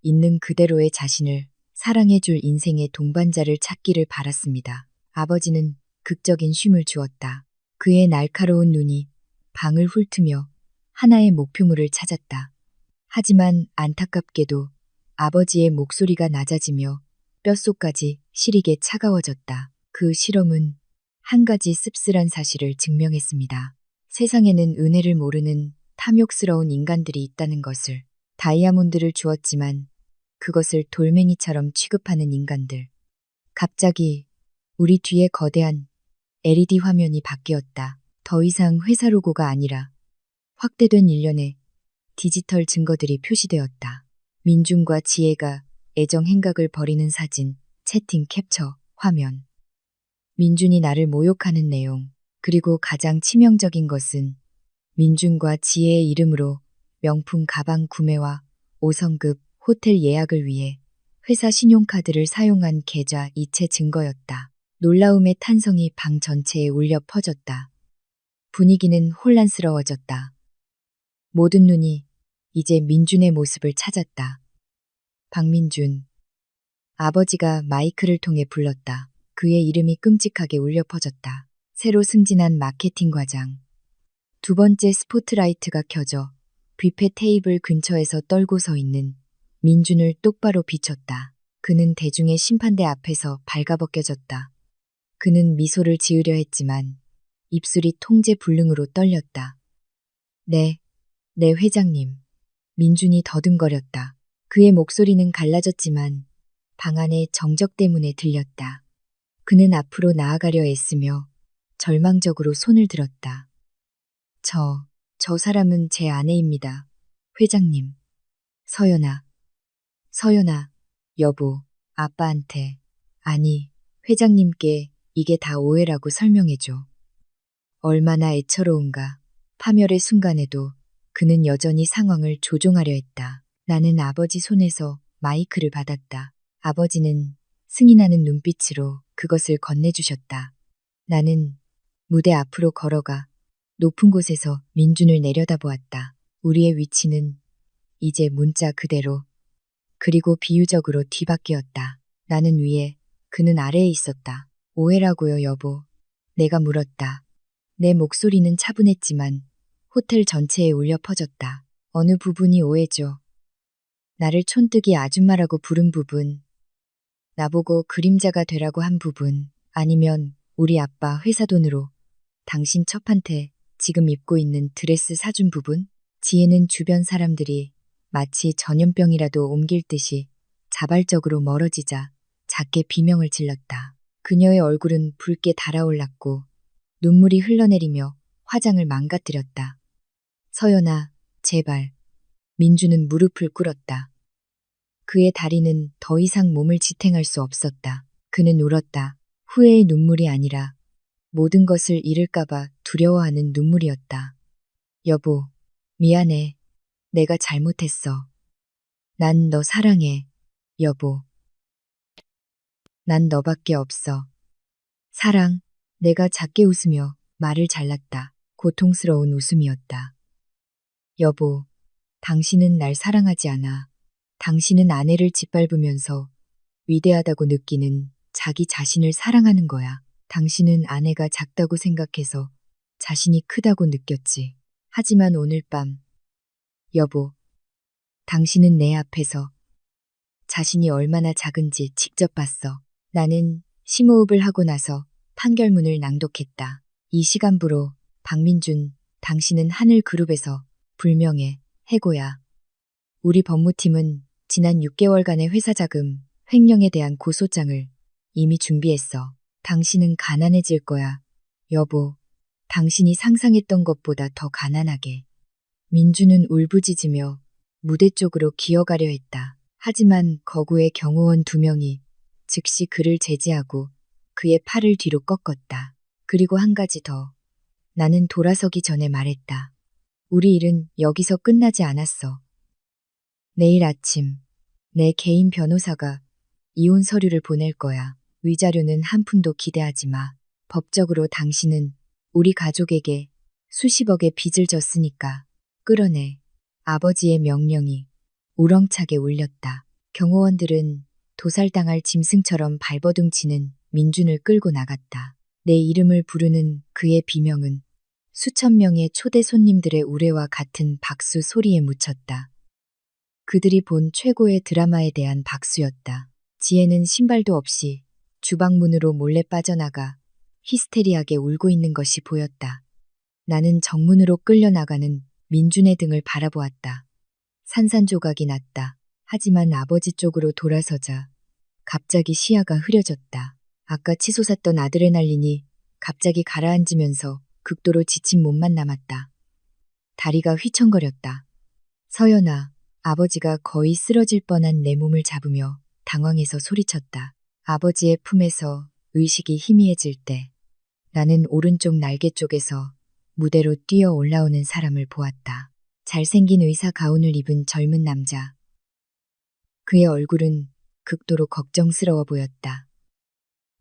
있는 그대로의 자신을 사랑해줄 인생의 동반자를 찾기를 바랐습니다. 아버지는 극적인 쉼을 주었다. 그의 날카로운 눈이 방을 훑으며 하나의 목표물을 찾았다. 하지만 안타깝게도 아버지의 목소리가 낮아지며 뼛속까지 시리게 차가워졌다. 그 실험은 한 가지 씁쓸한 사실을 증명했습니다. 세상에는 은혜를 모르는 탐욕스러운 인간들이 있다는 것을. 다이아몬드를 주었지만 그것을 돌멩이처럼 취급하는 인간들. 갑자기 우리 뒤에 거대한 LED 화면이 바뀌었다. 더 이상 회사 로고가 아니라 확대된 일련의 디지털 증거들이 표시되었다. 민준과 지혜가 애정 행각을 벌이는 사진, 채팅 캡처, 화면. 민준이 나를 모욕하는 내용, 그리고 가장 치명적인 것은 민준과 지혜의 이름으로 명품 가방 구매와 5성급 호텔 예약을 위해 회사 신용카드를 사용한 계좌 이체 증거였다. 놀라움의 탄성이 방 전체에 울려 퍼졌다. 분위기는 혼란스러워졌다. 모든 눈이 이제 민준의 모습을 찾았다. 박민준. 아버지가 마이크를 통해 불렀다. 그의 이름이 끔찍하게 울려 퍼졌다. 새로 승진한 마케팅 과장. 두 번째 스포트라이트가 켜져 뷔페 테이블 근처에서 떨고 서 있는 민준을 똑바로 비췄다. 그는 대중의 심판대 앞에서 발가벗겨졌다. 그는 미소를 지으려 했지만 입술이 통제 불능으로 떨렸다. 네, 회장님. 민준이 더듬거렸다. 그의 목소리는 갈라졌지만 방 안의 정적 때문에 들렸다. 그는 앞으로 나아가려 애쓰며 절망적으로 손을 들었다. 저 사람은 제 아내입니다. 회장님. 서연아, 여보, 아빠한테, 아니, 회장님께 이게 다 오해라고 설명해줘. 얼마나 애처로운가. 파멸의 순간에도 그는 여전히 상황을 조종하려 했다. 나는 아버지 손에서 마이크를 받았다. 아버지는 승인하는 눈빛으로 그것을 건네주셨다. 나는 무대 앞으로 걸어가 높은 곳에서 민준을 내려다보았다. 우리의 위치는 이제 문자 그대로, 그리고 비유적으로 뒤바뀌었다. 나는 위에, 그는 아래에 있었다. 오해라고요, 여보. 내가 물었다. 내 목소리는 차분했지만 호텔 전체에 울려 퍼졌다. 어느 부분이 오해죠? 나를 촌뜨기 아줌마라고 부른 부분, 나보고 그림자가 되라고 한 부분, 아니면 우리 아빠 회사 돈으로 당신 첩한테 지금 입고 있는 드레스 사준 부분? 지혜는 주변 사람들이 마치 전염병이라도 옮길 듯이 자발적으로 멀어지자 작게 비명을 질렀다. 그녀의 얼굴은 붉게 달아올랐고 눈물이 흘러내리며 화장을 망가뜨렸다. 서연아, 제발. 민주는 무릎을 꿇었다. 그의 다리는 더 이상 몸을 지탱할 수 없었다. 그는 울었다. 후회의 눈물이 아니라 모든 것을 잃을까봐 두려워하는 눈물이었다. 여보, 미안해. 내가 잘못했어. 난 너 사랑해, 여보. 난 너밖에 없어. 사랑. 내가 작게 웃으며 말을 잘랐다. 고통스러운 웃음이었다. 여보, 당신은 날 사랑하지 않아. 당신은 아내를 짓밟으면서 위대하다고 느끼는 자기 자신을 사랑하는 거야. 당신은 아내가 작다고 생각해서 자신이 크다고 느꼈지. 하지만 오늘 밤, 여보, 당신은 내 앞에서 자신이 얼마나 작은지 직접 봤어. 나는 심호흡을 하고 나서 판결문을 낭독했다. 이 시간부로 박민준, 당신은 하늘 그룹에서 불명예, 해고야. 우리 법무팀은 지난 6개월간의 회사 자금, 횡령에 대한 고소장을 이미 준비했어. 당신은 가난해질 거야. 여보, 당신이 상상했던 것보다 더 가난하게. 민주는 울부짖으며 무대 쪽으로 기어가려 했다. 하지만 거구의 경호원 2명이 즉시 그를 제지하고 그의 팔을 뒤로 꺾었다. 그리고 한 가지 더. 나는 돌아서기 전에 말했다. 우리 일은 여기서 끝나지 않았어. 내일 아침 내 개인 변호사가 이혼 서류를 보낼 거야. 위자료는 한 푼도 기대하지 마. 법적으로 당신은 우리 가족에게 수십억의 빚을 졌으니까 끌어내. 아버지의 명령이 우렁차게 울렸다. 경호원들은 도살당할 짐승처럼 발버둥치는 민준을 끌고 나갔다. 내 이름을 부르는 그의 비명은 수천 명의 초대 손님들의 우레와 같은 박수 소리에 묻혔다. 그들이 본 최고의 드라마에 대한 박수였다. 지혜는 신발도 없이 주방문으로 몰래 빠져나가 히스테리하게 울고 있는 것이 보였다. 나는 정문으로 끌려나가는 민준의 등을 바라보았다. 산산조각이 났다. 하지만 아버지 쪽으로 돌아서자 갑자기 시야가 흐려졌다. 아까 치솟았던 아드레날린이 갑자기 가라앉으면서 극도로 지친 몸만 남았다. 다리가 휘청거렸다. 서연아, 아버지가 거의 쓰러질 뻔한 내 몸을 잡으며 당황해서 소리쳤다. 아버지의 품에서 의식이 희미해질 때 나는 오른쪽 날개 쪽에서 무대로 뛰어 올라오는 사람을 보았다. 잘생긴 의사 가운을 입은 젊은 남자. 그의 얼굴은 극도로 걱정스러워 보였다.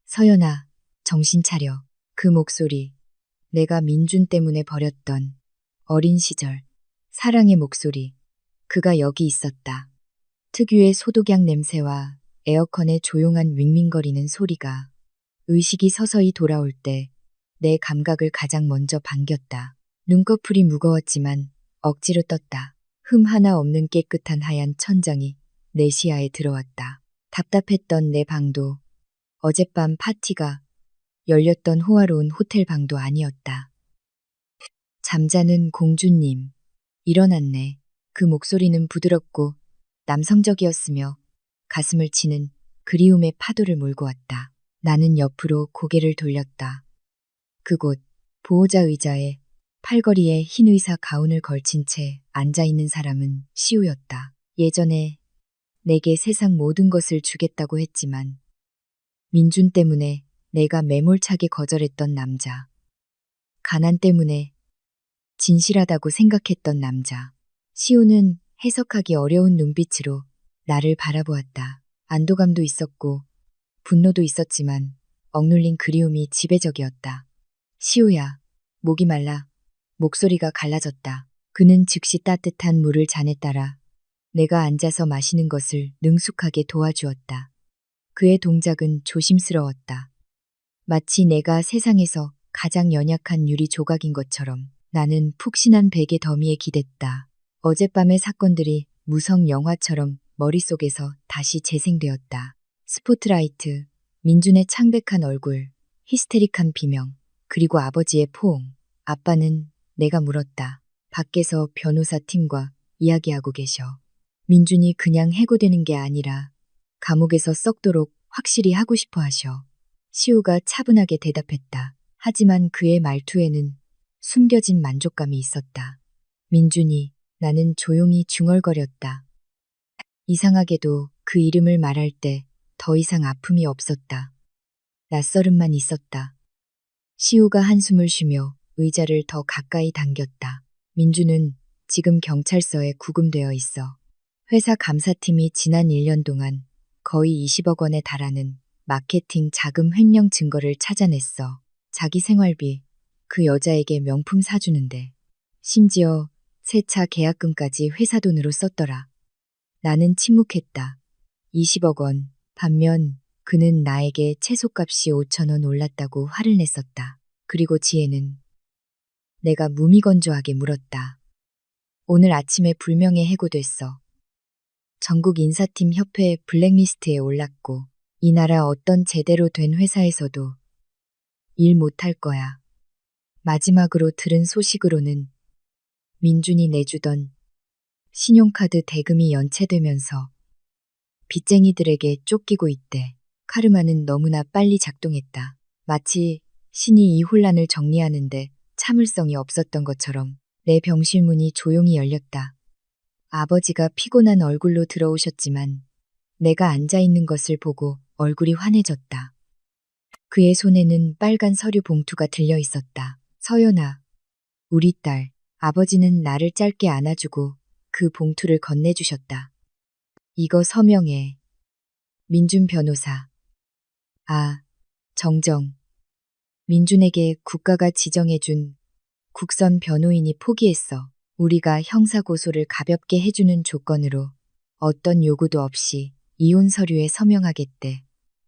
서연아, 정신 차려. 그 목소리, 내가 민준 때문에 버렸던 어린 시절, 사랑의 목소리. 그가 여기 있었다. 특유의 소독약 냄새와 에어컨의 조용한 윙윙거리는 소리가 의식이 서서히 돌아올 때 내 감각을 가장 먼저 반겼다. 눈꺼풀이 무거웠지만 억지로 떴다. 흠 하나 없는 깨끗한 하얀 천장이 내 시야에 들어왔다. 답답했던 내 방도 어젯밤 파티가 열렸던 호화로운 호텔 방도 아니었다. 잠자는 공주님, 일어났네. 그 목소리는 부드럽고 남성적이었으며 가슴을 치는 그리움의 파도를 몰고 왔다. 나는 옆으로 고개를 돌렸다. 그곳 보호자 의자에 팔걸이에 흰 의사 가운을 걸친 채 앉아있는 사람은 시우였다. 예전에 내게 세상 모든 것을 주겠다고 했지만 민준 때문에 내가 매몰차게 거절했던 남자. 가난 때문에 진실하다고 생각했던 남자. 시우는 해석하기 어려운 눈빛으로 나를 바라보았다. 안도감도 있었고 분노도 있었지만 억눌린 그리움이 지배적이었다. 시우야, 목이 말라. 목소리가 갈라졌다. 그는 즉시 따뜻한 물을 잔에 따라 내가 앉아서 마시는 것을 능숙하게 도와주었다. 그의 동작은 조심스러웠다. 마치 내가 세상에서 가장 연약한 유리 조각인 것처럼. 나는 푹신한 베개 더미에 기댔다. 어젯밤의 사건들이 무성 영화처럼 머릿속에서 다시 재생되었다. 스포트라이트, 민준의 창백한 얼굴, 히스테릭한 비명, 그리고 아버지의 포옹. 아빠는 내가 물었다. 밖에서 변호사 팀과 이야기하고 계셔. 민준이 그냥 해고되는 게 아니라 감옥에서 썩도록 확실히 하고 싶어 하셔. 시우가 차분하게 대답했다. 하지만 그의 말투에는 숨겨진 만족감이 있었다. 민준이, 나는 조용히 중얼거렸다. 이상하게도 그 이름을 말할 때 더 이상 아픔이 없었다. 낯설음만 있었다. 시우가 한숨을 쉬며 의자를 더 가까이 당겼다. 민준은 지금 경찰서에 구금되어 있어. 회사 감사팀이 지난 1년 동안 거의 20억 원에 달하는 마케팅 자금 횡령 증거를 찾아냈어. 자기 생활비, 그 여자에게 명품 사주는데 심지어 새 차 계약금까지 회사 돈으로 썼더라. 나는 침묵했다. 20억 원. 반면 그는 나에게 채소값이 5천 원 올랐다고 화를 냈었다. 그리고 지혜는 내가 무미건조하게 물었다. 오늘 아침에 불명예 해고됐어. 전국 인사팀 협회 블랙리스트에 올랐고 이 나라 어떤 제대로 된 회사에서도 일 못할 거야. 마지막으로 들은 소식으로는 민준이 내주던 신용카드 대금이 연체되면서 빚쟁이들에게 쫓기고 있대. 카르마는 너무나 빨리 작동했다. 마치 신이 이 혼란을 정리하는데 참을성이 없었던 것처럼 내 병실문이 조용히 열렸다. 아버지가 피곤한 얼굴로 들어오셨지만 내가 앉아있는 것을 보고 얼굴이 환해졌다. 그의 손에는 빨간 서류 봉투가 들려 있었다. 서연아, 우리 딸. 아버지는 나를 짧게 안아주고 그 봉투를 건네주셨다. 이거 서명해. 민준 변호사. 아, 정정. 민준에게 국가가 지정해준 국선 변호인이 포기했어. 우리가 형사고소를 가볍게 해주는 조건으로 어떤 요구도 없이 이혼 서류에 서명하겠대.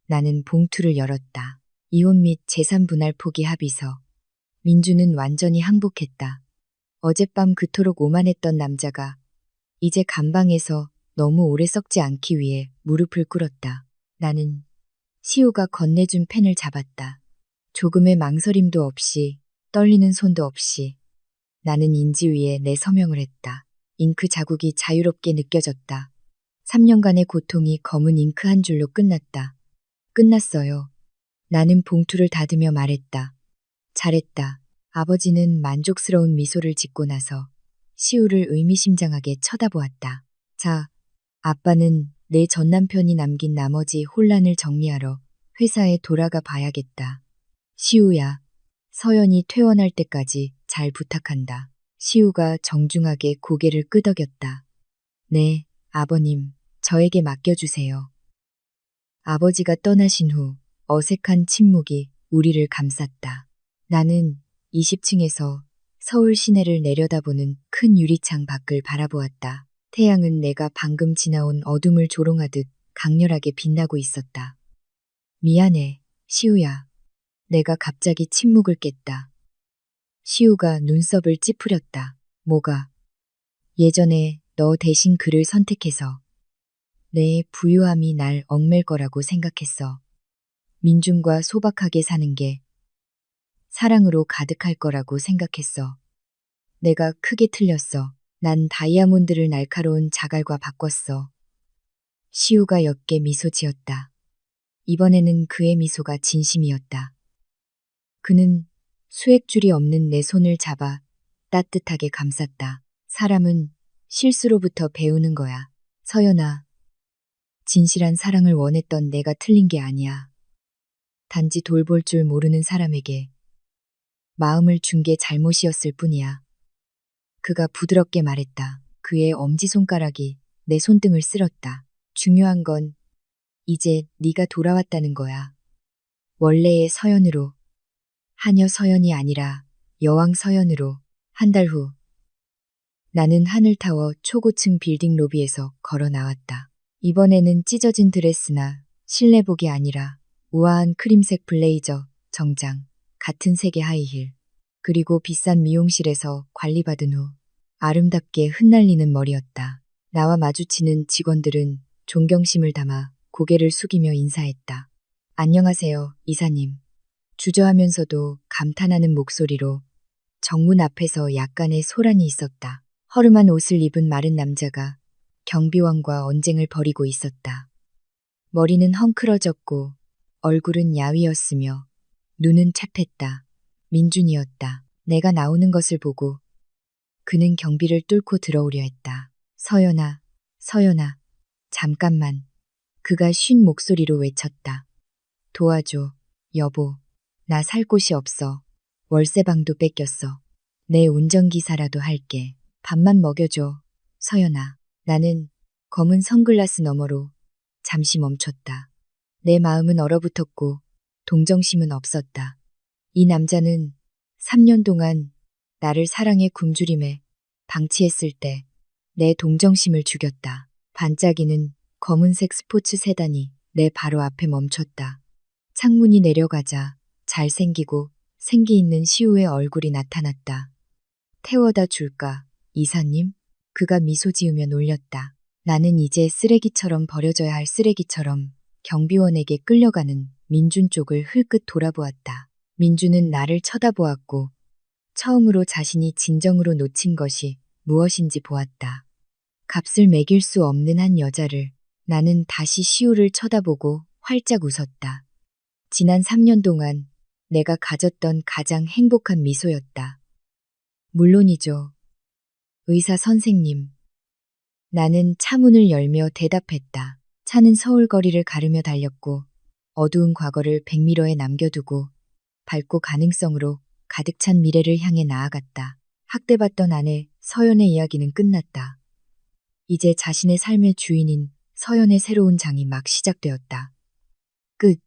나는 봉투를 열었다. 이혼 및 재산 분할 포기 합의서. 민준은 완전히 항복했다. 어젯밤 그토록 오만했던 남자가 이제 감방에서 너무 오래 썩지 않기 위해 무릎을 꿇었다. 나는 시우가 건네준 펜을 잡았다. 조금의 망설임도 없이, 떨리는 손도 없이 나는 인지 위에 내 서명을 했다. 잉크 자국이 자유롭게 느껴졌다. 3년간의 고통이 검은 잉크 한 줄로 끝났다. 끝났어요. 나는 봉투를 닫으며 말했다. 잘했다. 아버지는 만족스러운 미소를 짓고 나서 시우를 의미심장하게 쳐다보았다. 자, 아빠는 내 전남편이 남긴 나머지 혼란을 정리하러 회사에 돌아가 봐야겠다. 시우야, 서연이 퇴원할 때까지 잘 부탁한다. 시우가 정중하게 고개를 끄덕였다. 네, 아버님, 저에게 맡겨주세요. 아버지가 떠나신 후 어색한 침묵이 우리를 감쌌다. 나는 20층에서 서울 시내를 내려다보는 큰 유리창 밖을 바라보았다. 태양은 내가 방금 지나온 어둠을 조롱하듯 강렬하게 빛나고 있었다. 미안해, 시우야. 내가 갑자기 침묵을 깼다. 시우가 눈썹을 찌푸렸다. 뭐가? 예전에 너 대신 그를 선택해서 내 부유함이 날 얽맬 거라고 생각했어. 민준과 소박하게 사는 게 사랑으로 가득할 거라고 생각했어. 내가 크게 틀렸어. 난 다이아몬드를 날카로운 자갈과 바꿨어. 시우가 옅게 미소 지었다. 이번에는 그의 미소가 진심이었다. 그는 수액줄이 없는 내 손을 잡아 따뜻하게 감쌌다. 사람은 실수로부터 배우는 거야. 서연아, 진실한 사랑을 원했던 내가 틀린 게 아니야. 단지 돌볼 줄 모르는 사람에게 마음을 준 게 잘못이었을 뿐이야. 그가 부드럽게 말했다. 그의 엄지손가락이 내 손등을 쓸었다. 중요한 건 이제 네가 돌아왔다는 거야. 원래의 서연으로. 하녀 서연이 아니라 여왕 서연으로. 한 달 후 나는 하늘타워 초고층 빌딩 로비에서 걸어 나왔다. 이번에는 찢어진 드레스나 실내복이 아니라 우아한 크림색 블레이저, 정장, 같은 색의 하이힐, 그리고 비싼 미용실에서 관리받은 후 아름답게 흩날리는 머리였다. 나와 마주치는 직원들은 존경심을 담아 고개를 숙이며 인사했다. 안녕하세요, 이사님. 주저하면서도 감탄하는 목소리로 정문 앞에서 약간의 소란이 있었다. 허름한 옷을 입은 마른 남자가 경비원과 언쟁을 벌이고 있었다. 머리는 헝클어졌고 얼굴은 야위었으며 눈은 찹했다. 민준이었다. 내가 나오는 것을 보고 그는 경비를 뚫고 들어오려 했다. 서연아, 서연아, 잠깐만. 그가 쉰 목소리로 외쳤다. 도와줘, 여보. 나 살 곳이 없어. 월세방도 뺏겼어. 내 운전기사라도 할게. 밥만 먹여줘, 서연아. 나는 검은 선글라스 너머로 잠시 멈췄다. 내 마음은 얼어붙었고 동정심은 없었다. 이 남자는 3년 동안 나를 사랑에 굶주림에 방치했을 때 내 동정심을 죽였다. 반짝이는 검은색 스포츠 세단이 내 바로 앞에 멈췄다. 창문이 내려가자 잘생기고 생기 있는 시우의 얼굴이 나타났다. 태워다 줄까, 이사님? 그가 미소 지으며 놀렸다. 나는 이제 쓰레기처럼 버려져야 할 쓰레기처럼 경비원에게 끌려가는 민준 쪽을 흘끗 돌아보았다. 민준은 나를 쳐다보았고 처음으로 자신이 진정으로 놓친 것이 무엇인지 보았다. 값을 매길 수 없는 한 여자를. 나는 다시 시우를 쳐다보고 활짝 웃었다. 지난 3년 동안 내가 가졌던 가장 행복한 미소였다. 물론이죠. 의사 선생님. 나는 차문을 열며 대답했다. 차는 서울 거리를 가르며 달렸고 어두운 과거를 백미러에 남겨두고 밝고 가능성으로 가득 찬 미래를 향해 나아갔다. 학대받던 아내 서연의 이야기는 끝났다. 이제 자신의 삶의 주인인 서연의 새로운 장이 막 시작되었다. 끝.